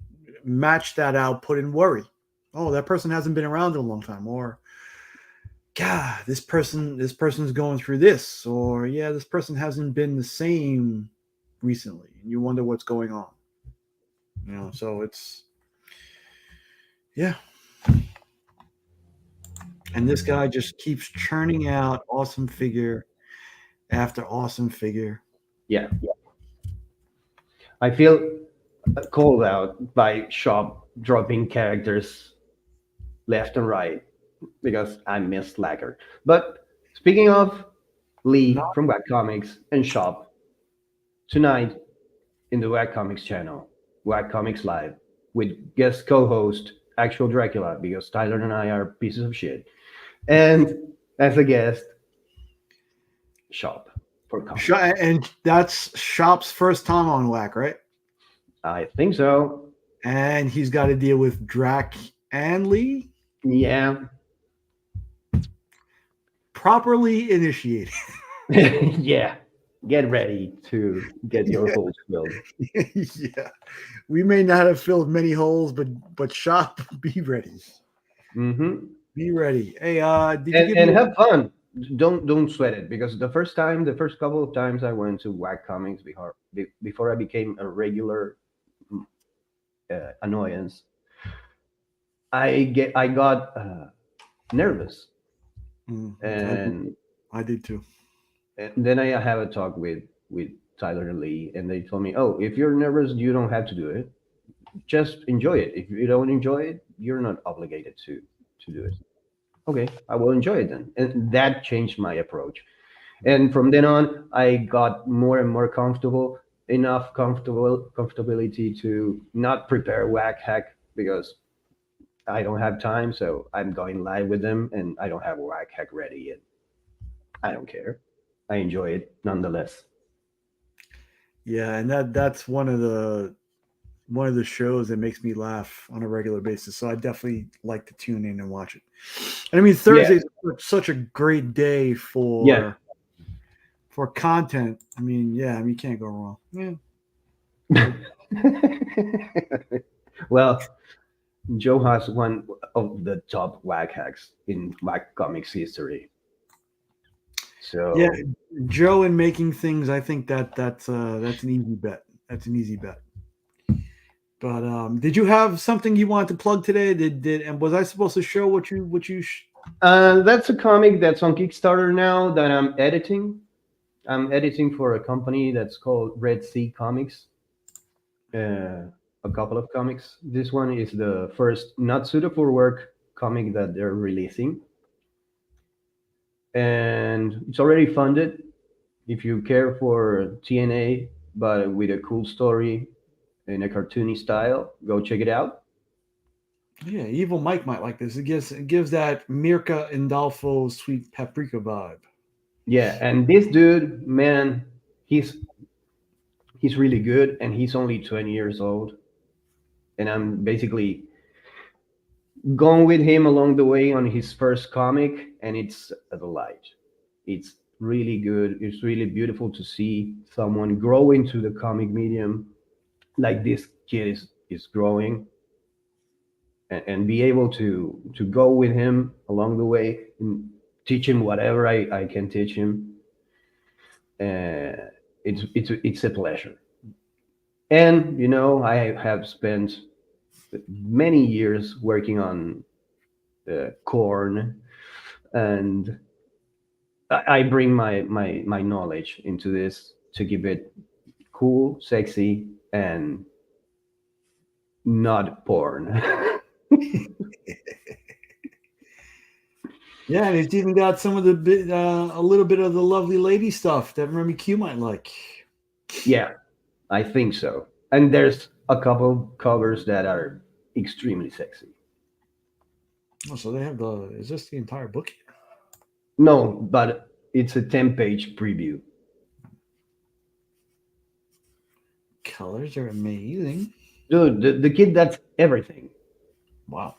match that output in worry. Oh, that person hasn't been around in a long time, or God, this person's going through this, or yeah, this person hasn't been the same recently, and you wonder what's going on. You know, so it's yeah. And this guy just keeps churning out awesome figure after awesome figure. Yeah. I feel called out by Shop dropping characters left and right because I miss Slacker. But speaking of Lee from Wack Comics and Shop, tonight in the Wack Comics channel, Wack Comics Live, with guest co-host Actual Dracula, because Tyler and I are pieces of shit. And as a guest, Shop for comics. And that's Shop's first time on Wack, right? I think so. And he's got to deal with Drac and Lee. Yeah. Properly initiated. Yeah. Get ready to get your holes filled. Yeah. We may not have filled many holes, but Shop, be ready. Mm-hmm. Be ready. Hey, have fun. Don't sweat it, because the first couple of times I went to Wack Comics before I became a regular annoyance, I got nervous, and I did too. And then I have a talk with Tyler and Lee, and they told me, "Oh, if you're nervous, you don't have to do it. Just enjoy it. If you don't enjoy it, you're not obligated to do it." Okay, I will enjoy it then. And that changed my approach. And from then on, I got more and more comfortability to not prepare Whack Hack because I don't have time. So I'm going live with them and I don't have Whack Hack ready yet. I don't care. I enjoy it nonetheless. Yeah, and that's one of the shows that makes me laugh on a regular basis. So I definitely like to tune in and watch it. And I mean, Thursday's such a great day for content. I mean, you can't go wrong. Yeah. Well, Joe has one of the top Whack Hacks in Whack Comics history. So Yeah, Joe in making things. I think that's an easy bet. That's an easy bet. But did you have something you wanted to plug today? And was I supposed to show what you? that's a comic that's on Kickstarter now that I'm editing. I'm editing for a company that's called Red Sea Comics. A couple of comics. This one is the first not suited for work comic that they're releasing, and it's already funded. If you care for TNA, but with a cool story in a cartoony style, go check it out. Yeah, Evil Mike might like this. It gives that Mirka Indalfo sweet paprika vibe. Yeah, and this dude, man, he's really good, and he's only 20 years old, and I'm basically going with him along the way on his first comic, and it's a delight. It's really good. It's really beautiful to see someone grow into the comic medium like this kid is growing, and be able to go with him along the way and teach him whatever I can teach him. It's a pleasure. And I have spent many years working on corn, and I bring my knowledge into this to keep it cool, sexy, and not porn. Yeah, and it's even got some of the a little bit of the lovely lady stuff that Remy Q might like. Yeah, I think so. And there's a couple covers that are extremely sexy. Oh, so they have is this the entire book? No, but it's a 10-page preview. Colors are amazing. Dude, the kid, that's everything. Wow.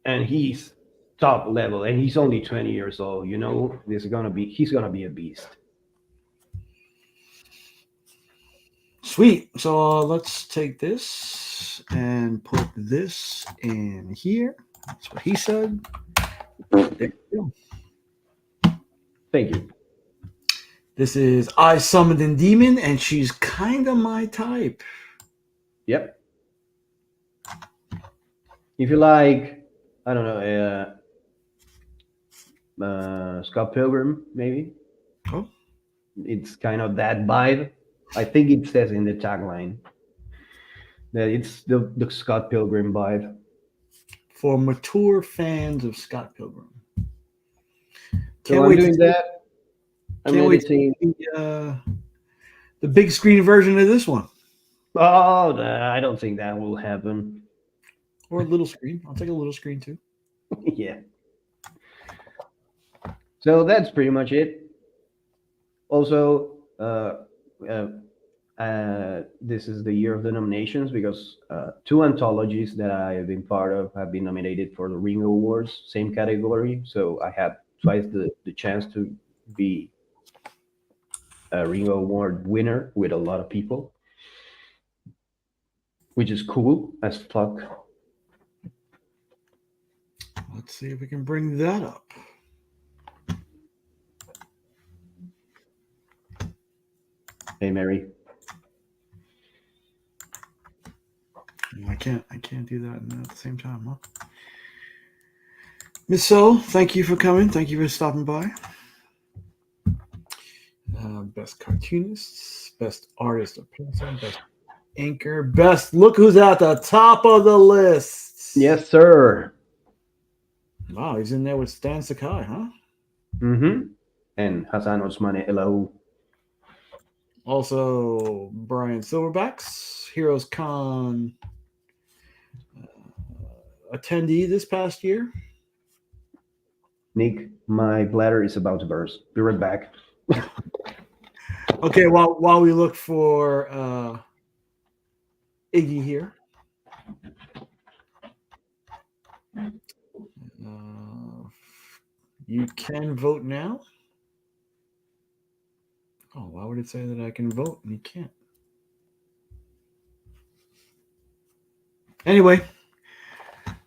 And he's top level, and he's only 20 years old. He's gonna be a beast. Sweet. So let's take this and put this in here. That's what he said. There you go. Thank you. This is I Summoned in Demon, and she's kind of my type. Yep. If you like, I don't know, Scott Pilgrim, maybe. Oh. It's kind of that vibe. I think it says in the tagline that it's the Scott Pilgrim vibe. For mature fans of Scott Pilgrim. So I'm doing that. I'm Can't wait to editing. see the big screen version of this one. Oh, I don't think that will happen. Or a little screen. I'll take a little screen too. Yeah. So that's pretty much it. Also, this is the year of the nominations because 2 anthologies that I have been part of have been nominated for the Ringo Awards, same category. So I had twice the chance to be a Ringo Award winner with a lot of people, which is cool as fuck. Let's see if we can bring that up. Hey, Mary. I can't do that at the same time, huh? Miss So, thank you for coming. Thank you for stopping by. Best cartoonists, best artist of pencil, best anchor, best. Look who's at the top of the list. Yes, sir. Wow, he's in there with Stan Sakai, huh? Mm-hmm. And Hassan Osmane Elahu. Also, Brian Silverbacks, Heroes Con attendee this past year. Nick, my bladder is about to burst. Be right back. Okay, while we look for Iggy here. You can vote now. Oh, why would it say that I can vote and you can't? Anyway,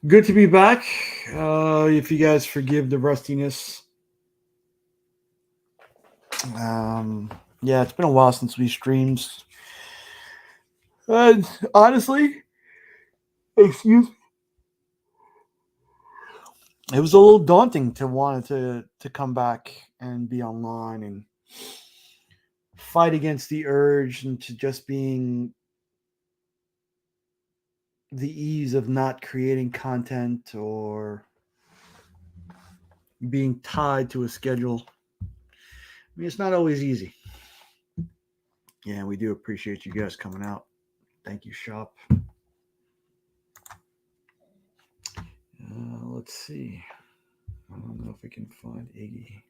good to be back. If you guys forgive the rustiness. Yeah, it's been a while since we streamed. And honestly, excuse me, it was a little daunting to want to come back and be online and fight against the urge and to just being the ease of not creating content or being tied to a schedule. I mean, it's not always easy. Yeah, we do appreciate you guys coming out. Thank you, Shop. Let's see. I don't know if we can find Iggy.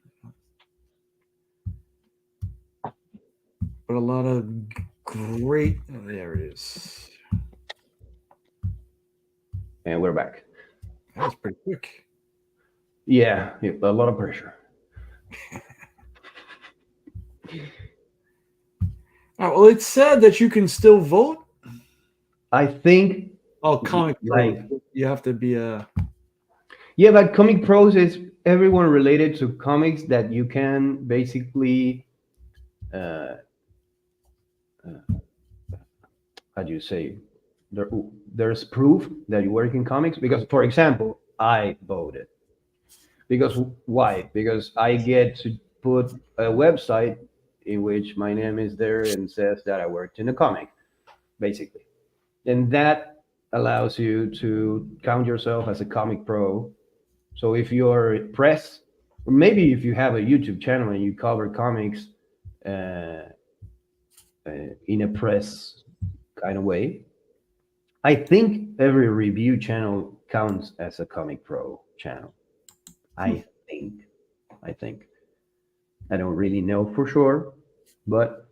But a lot of great. Oh, there it is. And we're back. That was pretty quick. Yeah, a lot of pressure. All right, well, it's said that you can still vote. I think. Oh, Comic Like- Pro. You have to be a. Yeah, but Comic Pros is everyone related to comics that you can basically. How do you say? There's proof that you work in comics because, for example, I voted. Because why? Because I get to put a website in which my name is there and says that I worked in a comic, basically. And that allows you to count yourself as a comic pro. So if you're press, or maybe if you have a YouTube channel and you cover comics in a press kind of way, I think every review channel counts as a comic pro channel. I think. I don't really know for sure, but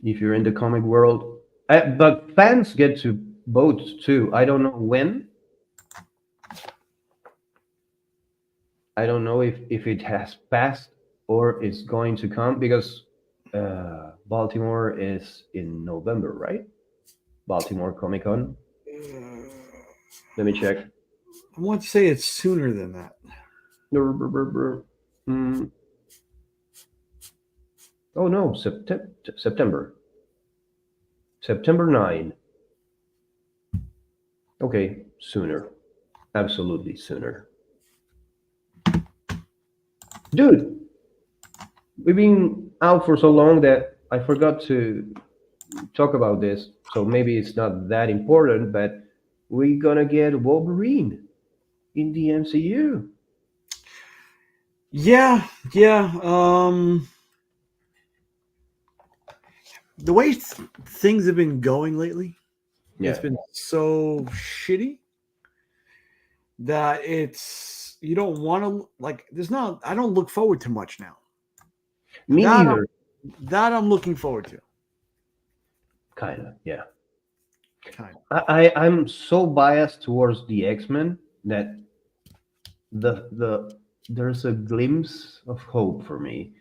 if you're in the comic world, but fans get to vote too. I don't know when. I don't know if it has passed or it's going to come because Baltimore is in November, right? Baltimore Comic Con. Let me check. I want to say it's sooner than that. Oh no, September. September 9. Okay, sooner. Absolutely sooner. Dude, we've been out for so long that I forgot to talk about this. So maybe it's not that important, but we're gonna get Wolverine in the MCU. Yeah. The way things have been going lately, it's been so shitty that you don't want to I don't look forward to much now. Me That neither. That I'm looking forward to. Kind of, yeah. Kind of. I'm so biased towards the X-Men that there's a glimpse of hope for me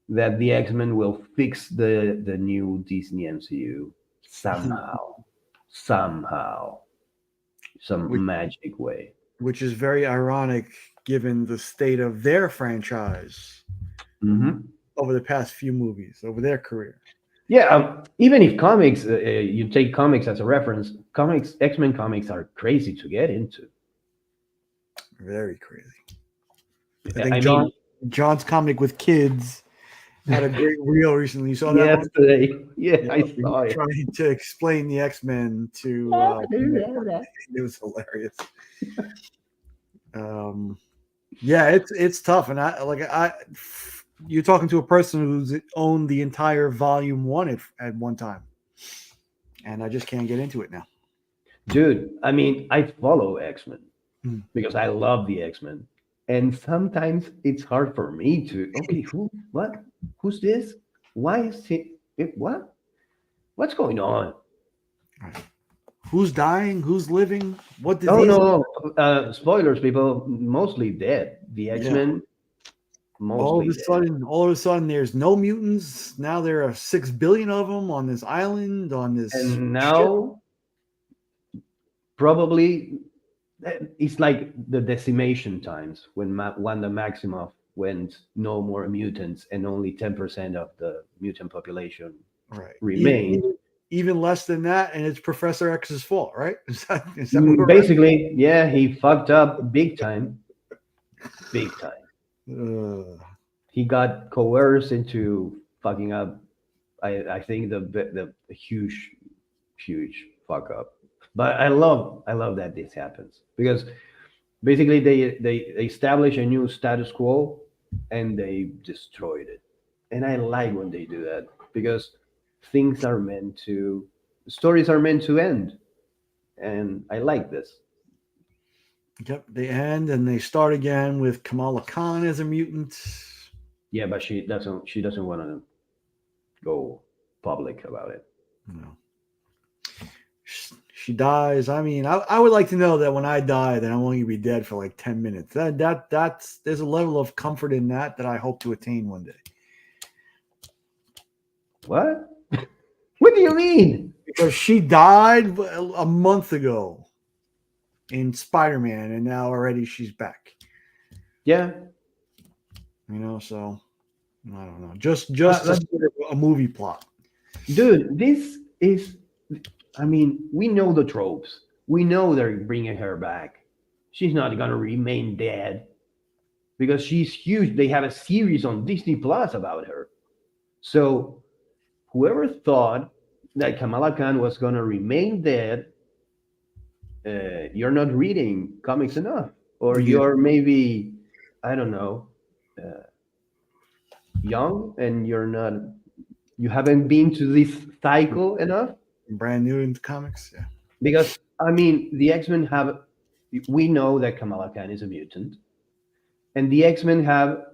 that the X-Men will fix the new Disney MCU somehow, some magic way. Which is very ironic given the state of their franchise over the past few movies, over their career. Yeah, even if comics, you take comics as a reference, X-Men comics are crazy to get into. Very crazy. I think mean, John's comic with kids had a great reel recently. You saw that one? yesterday. Yeah, I saw it. Trying to explain the X-Men to it was hilarious. Yeah, it's tough, and you're talking to a person who's owned the entire volume 1 at one time, and I just can't get into it now. Dude, I mean, I follow X-Men because I love the X-Men. And sometimes it's hard for me to, okay, who's this? Why is it, what? What's going on? Who's dying? Who's living? What disease? No. Spoilers, people, mostly dead. The X-Men, mostly all of a sudden, there's no mutants. Now there are 6 billion of them on this island, on this. And now, probably it's like the decimation times when Wanda Maximoff went no more mutants and only 10% of the mutant population Right. remained. Even less than that, and it's Professor X's fault, right? Is that what we're Basically, yeah, he fucked up big time. Big time. He got coerced into fucking up. I think the huge fuck up. But I love that this happens because basically they establish a new status quo and they destroyed it. And I like when they do that because stories are meant to end. And I like this. Yep, they end and they start again with Kamala Khan as a mutant. Yeah, but she doesn't want to go public about it. No. She dies. I mean, I would like to know that when I die, that I'm only gonna be dead for like 10 minutes. That's there's a level of comfort in that I hope to attain one day. What? What do you mean? Because she died a month ago in Spider-Man, and now already she's back. Yeah. So I don't know. Just a movie plot. Dude, this is, I mean, we know the tropes. We know they're bringing her back. She's not going to remain dead because she's huge. They have a series on Disney Plus about her. So whoever thought that Kamala Khan was going to remain dead, you're not reading comics enough. Or you're maybe, I don't know, young and you haven't been to this cycle enough. Brand new in comics, yeah. Because I mean, the X-Men we know that Kamala Khan is a mutant, and the X-Men have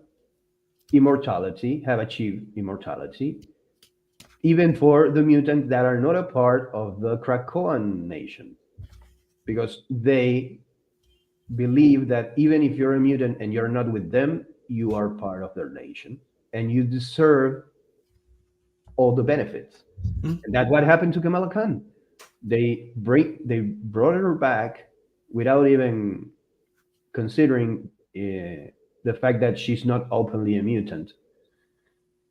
achieved immortality, even for the mutants that are not a part of the Krakoan nation, because they believe that even if you're a mutant and you're not with them, you are part of their nation, and you deserve all the benefits. And that's what happened to Kamala Khan. They brought her back without even considering the fact that she's not openly a mutant.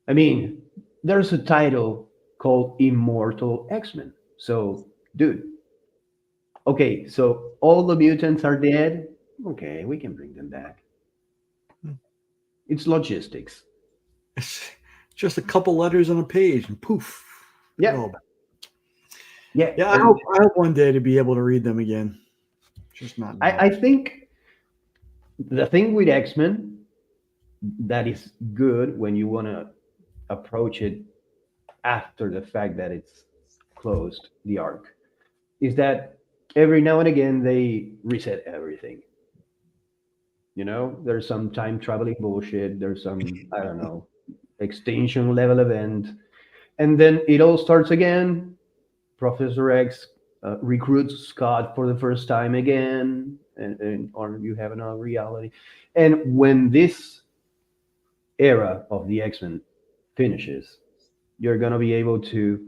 I mean, there's a title called Immortal X-Men. So, dude, okay, so all the mutants are dead. Okay, we can bring them back. It's logistics. It's just a couple letters on a page and poof. Yeah. Yeah. I hope one day to be able to read them again. Just not. I think the thing with X-Men that is good when you want to approach it after the fact that it's closed, the arc, is that every now and again they reset everything. There's some time traveling bullshit. There's some, I don't know, extinction level event. And then it all starts again. Professor X recruits Scott for the first time again, or you have another reality. And when this era of the X-Men finishes, you're going to be able to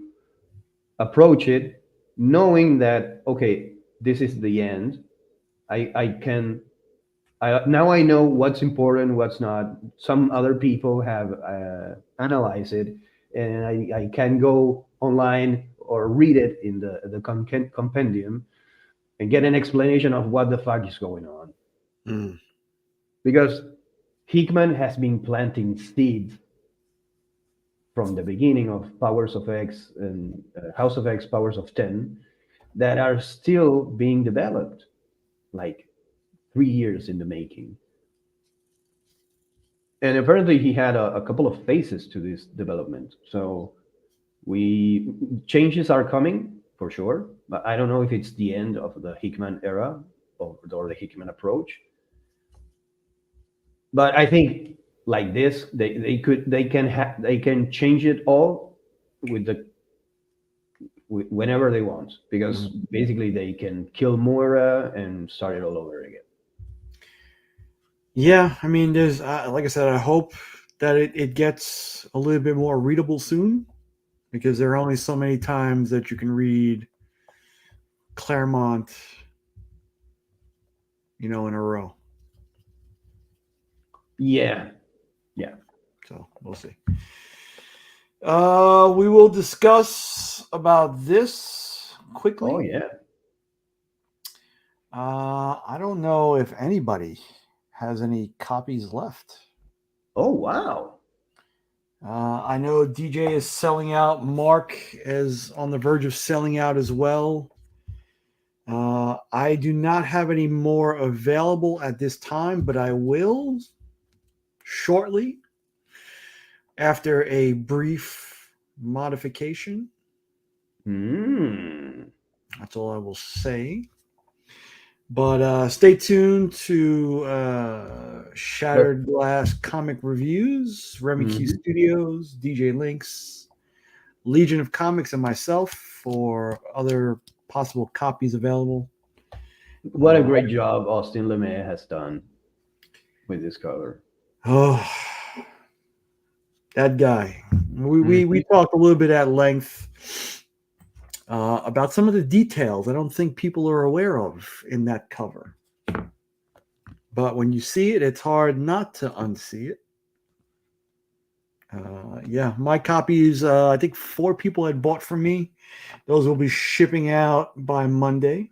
approach it knowing that, okay, this is the end. Now I know what's important, what's not. Some other people have analyzed it, and I can go online or read it in the compendium and get an explanation of what the fuck is going on. Because Hickman has been planting seeds from the beginning of Powers of X and House of X, Powers of 10, that are still being developed, like 3 years in the making. And apparently he had a couple of phases to this development. So changes are coming for sure, but I don't know if it's the end of the Hickman era or the Hickman approach. But I think like this, they can change it all whenever they want, because basically they can kill Moira and start it all over again. Yeah, I mean, there's like I said, I hope that it gets a little bit more readable soon, because there are only so many times that you can read Claremont in a row. Yeah. So we'll see. We will discuss about this quickly. Oh yeah. I don't know if anybody has any copies left. Oh wow. I know DJ is selling out. Mark is on the verge of selling out as well. I do not have any more available at this time, but I will shortly after a brief modification. That's all I will say. But stay tuned to Shattered Glass Comic Reviews, Remy Q Studios, DJ Links, Legion of Comics, and myself for other possible copies available. What a great job Austin LeMay has done with this cover. Oh, that guy. We talked a little bit at length about some of the details I don't think people are aware of in that cover. But when you see it, it's hard not to unsee it. Yeah, my copies, I think 4 people had bought from me. Those will be shipping out by Monday.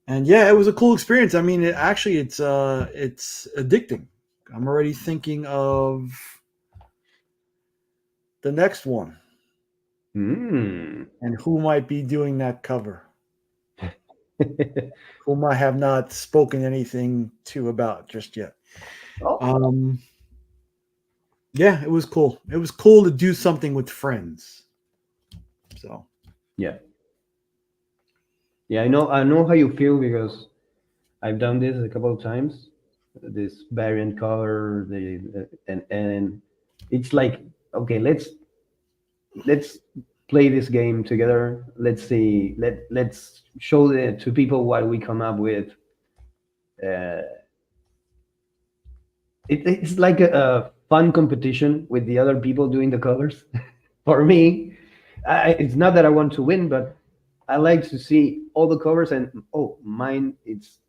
And yeah, it was a cool experience. I mean, it's addicting. I'm already thinking of the next one. And who might be doing that cover? Whom I have not spoken anything to about just yet. Yeah, it was cool. It was cool to do something with friends. So yeah, I know how you feel because I've done this a couple of times. This variant cover, and it's like, okay, let's play this game together. Let's see. Let's show to people what we come up with. It's like a fun competition with the other people doing the covers. For me, it's not that I want to win, but I like to see all the covers and mine it's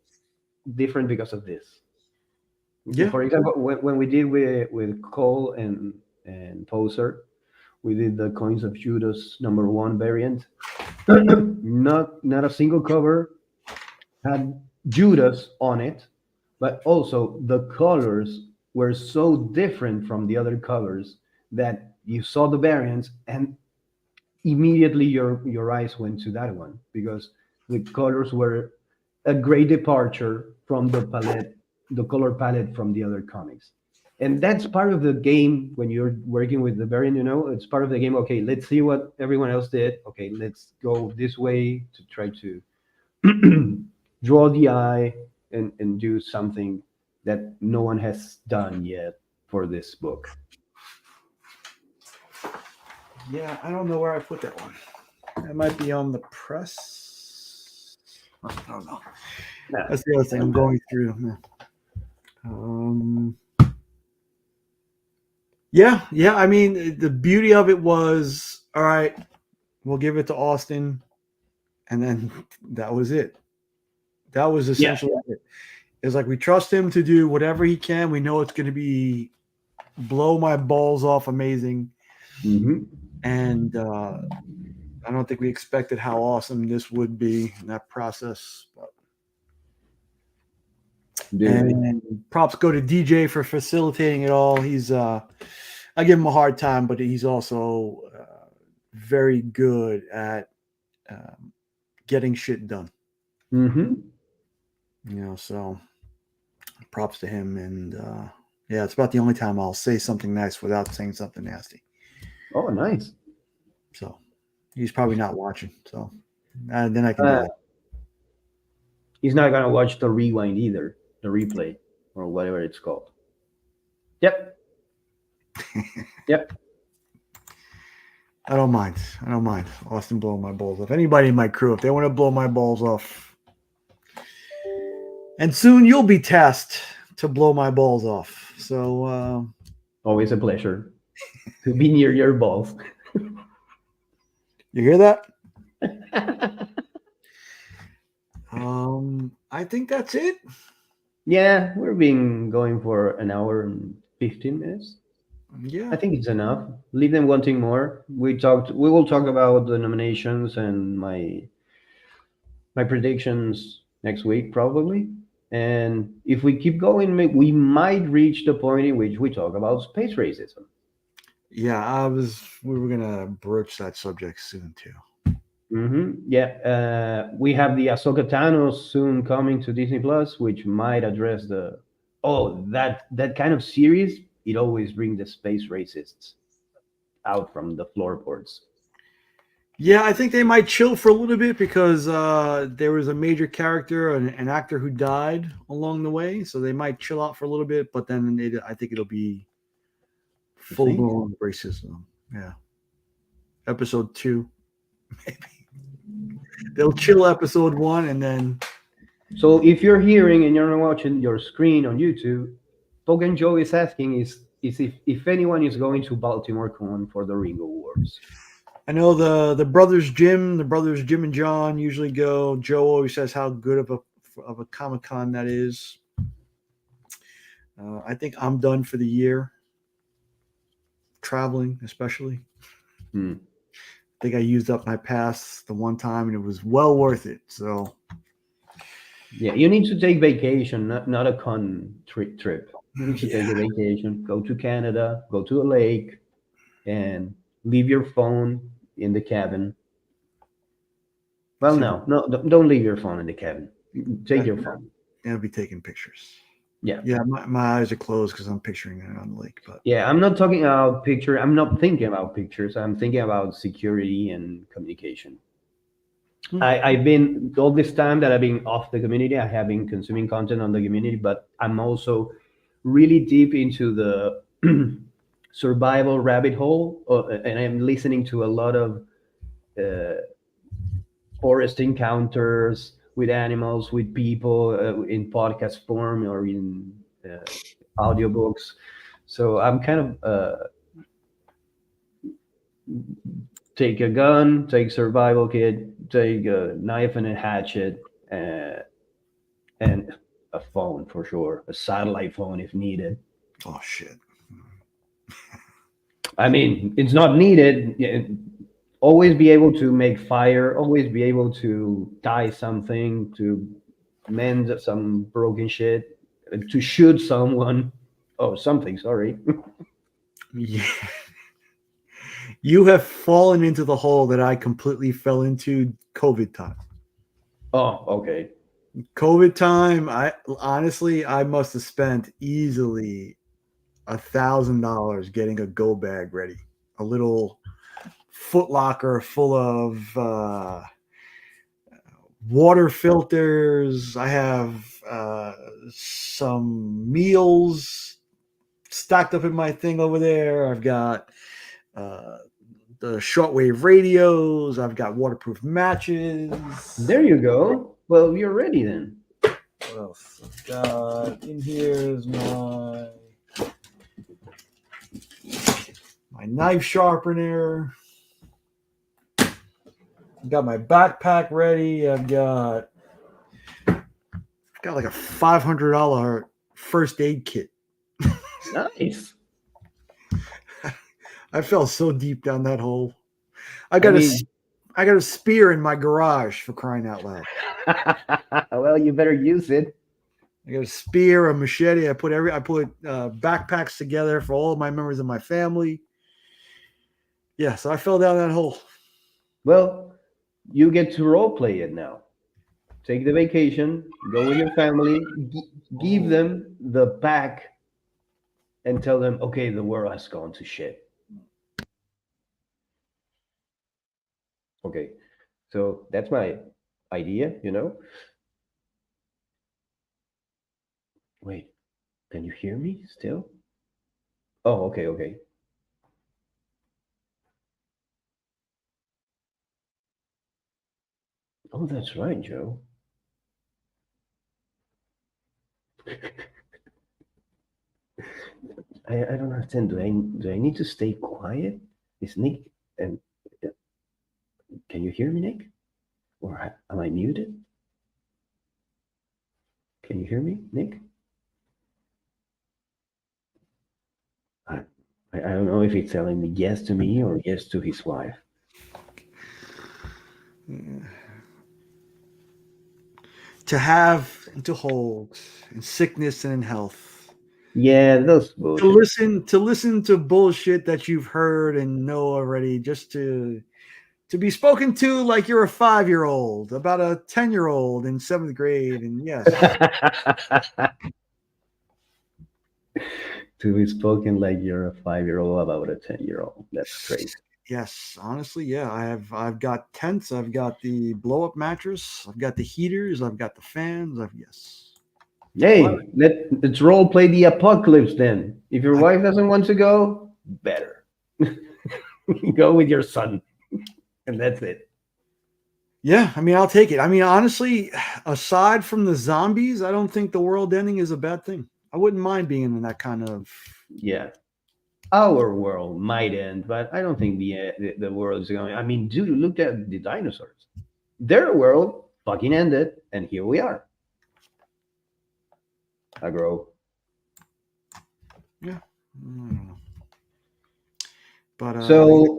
different because of this. yeah. For example, when we did with Cole and Poser, we did the Coins of Judas #1 variant. Not a single cover had Judas on it, but also the colors were so different from the other covers that you saw the variants and immediately your eyes went to that one because the colors were a great departure from the color palette from the other comics. And that's part of the game when you're working with the variant, it's part of the game. Okay, let's see what everyone else did. Okay, let's go this way to try to draw the eye and do something that no one has done yet for this book. Yeah, I don't know where I put that one. That might be on the press. I don't know. That's the other thing I'm going through. Yeah. I mean, the beauty of it was, all right, we'll give it to Austin, and then that was it. That was essentially it. It's like we trust him to do whatever he can. We know it's going to be blow my balls off amazing. And I don't think we expected how awesome this would be in that process. But and props go to DJ for facilitating it all. He's I give him a hard time, but he's also very good at getting shit done. So props to him. And yeah, it's about the only time I'll say something nice without saying something nasty. Oh, nice. So he's probably not watching. So then I can do that. He's not going to watch the rewind either, the replay or whatever it's called. Yep. I don't mind. Austin blowing my balls off. Anybody in my crew, if they want to blow my balls off. And soon you'll be tasked to blow my balls off. So always a pleasure to be near your balls. You hear that? I think that's it. Yeah, we've been going for an hour and 15 minutes. Yeah. I think it's enough. Leave them wanting more. We will talk about the nominations and my predictions next week probably. And if we keep going, we might reach the point in which we talk about space racism. Yeah, we were gonna broach that subject soon too. Yeah, we have the Ahsoka Tano soon coming to Disney Plus, which might address the that kind of series. It always brings the space racists out from the floorboards. Yeah, I think they might chill for a little bit because there was a major character, an actor who died along the way, so they might chill out for a little bit. But then I think it'll be full blown racism. Yeah, episode 2, maybe they'll chill episode 1, and then. So if you're hearing and you're not watching your screen on YouTube, Token Joe is asking is if anyone is going to Baltimore Con for the Ring Awards. I know the brothers Jim and John usually go. Joe always says how good of a Comic-Con that is. I think I'm done for the year. Traveling, especially. I think I used up my pass the one time, and it was well worth it. So. Yeah, you need to take vacation, not a con trip. You need to take a vacation, go to Canada, go to a lake, and leave your phone in the cabin. Well, no, don't leave your phone in the cabin. Take your phone. I'll be taking pictures. Yeah. Yeah, my eyes are closed because I'm picturing it on the lake. But yeah, I'm not talking about picture. I'm not thinking about pictures. I'm thinking about security and communication. I've been all this time that I've been off the community. I have been consuming content on the community, but I'm also really deep into the survival rabbit hole, and I'm listening to a lot of forest encounters with animals, with people in podcast form or in audiobooks. So I'm kind of take a gun, take survival kit, take a knife and a hatchet, and a phone for sure, a satellite phone if needed. Oh shit! I mean, it's not needed. Always be able to make fire. Always be able to tie something, to mend some broken shit, to shoot someone. Oh, something. Sorry. Yeah. You have fallen into the hole that I completely fell into COVID time. Oh, okay. COVID time, I must have spent easily $1,000 getting a go bag ready. A little Foot Locker full of water filters. I have some meals stacked up in my thing over there. I've got the shortwave radios. I've got waterproof matches. There you go. Well, you're ready then. What else I've got in here is my knife sharpener. I've got my backpack ready. I've got like a $500 first aid kit. Nice. I fell so deep down that hole. I got a spear in my garage, for crying out loud. Well, you better use it. I got a spear, a machete. I put backpacks together for all of my members of my family. Yeah, so I fell down that hole. Well, you get to role play it now. Take the vacation, go with your family, give them the pack, and tell them, okay, the world has gone to shit. Okay, so that's my idea, Wait, can you hear me still? Oh, okay. Oh, that's right, Joe. I don't understand. Do I need to stay quiet? Is Nick and can you hear me, Nick? Or am I muted? Can you hear me, Nick? I don't know if he's telling me yes to me or yes to his wife. To have and to hold in sickness and in health. Yeah, those To bullshit. listen to bullshit that you've heard and know already, just to be spoken to like you're a 5-year-old about a 10-year-old in 7th grade. And yes, To be spoken like you're a 5-year-old about a 10-year-old. That's crazy. yes, honestly, yeah. I've got tents, I've got the blow up mattress, I've got the heaters, I've got the fans. Yes. Hey, let's role play the apocalypse then. If your I- wife doesn't want to go, better. Go with your son. And that's it. Yeah, I mean, I'll take it. I mean, honestly, aside from the zombies, I don't think the world ending is a bad thing. I wouldn't mind being in that kind of. Yeah. Our world might end, but I don't think the world is going. I mean, dude, look at the dinosaurs. Their world fucking ended, and here we are. Agro. I don't know. But So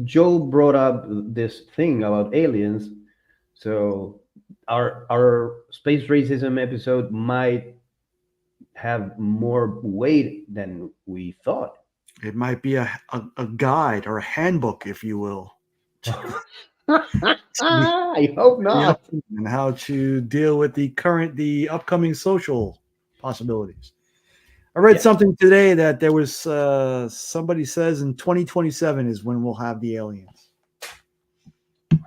Joe brought up this thing about aliens. So our space racism episode might have more weight than we thought. it might be a guide or a handbook, if you will, I hope not. and how to deal with the upcoming social possibilities. I read Yeah. something today that there was somebody says in 2027 is when we'll have the aliens.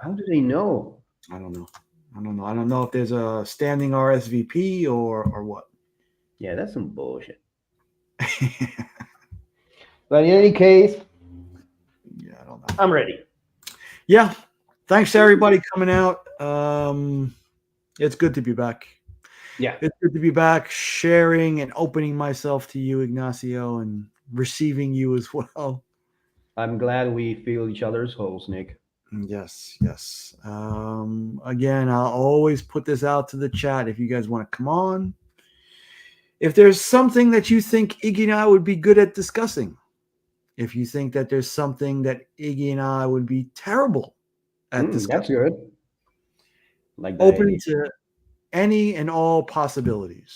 How do they know? I don't know. I don't know if there's a standing RSVP or what. Yeah, that's some bullshit. But in any case, Yeah, I don't know. I'm ready. Yeah. Thanks to everybody coming out. It's good to be back. Yeah. It's good to be back, sharing and opening myself to you, Ignacio, and receiving you as well. I'm glad we feel each other's holes, Nick. Yes, yes. Again, I'll always put this out to the chat if you guys want to come on. If there's something that you think Iggy and I would be good at discussing, if you think that there's something that Iggy and I would be terrible at That's discussing, good. Like that. open to any and all possibilities.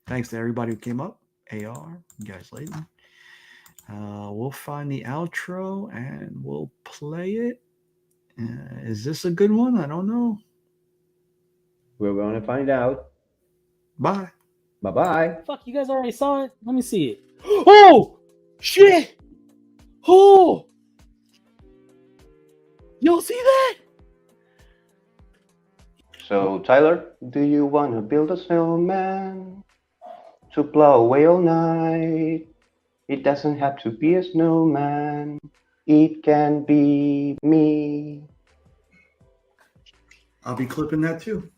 Thanks to everybody who came up. AR, you guys later. We'll find the outro and we'll play it. Is this a good one? I don't know. We're going to find out. Bye. Bye-bye. Fuck, you guys already saw it? Let me see it. Oh! Shit! Oh! Y'all see that? So, Tyler, do you want to build a snowman to plow away all night? It doesn't have to be a snowman. It can be me. I'll be clipping that too.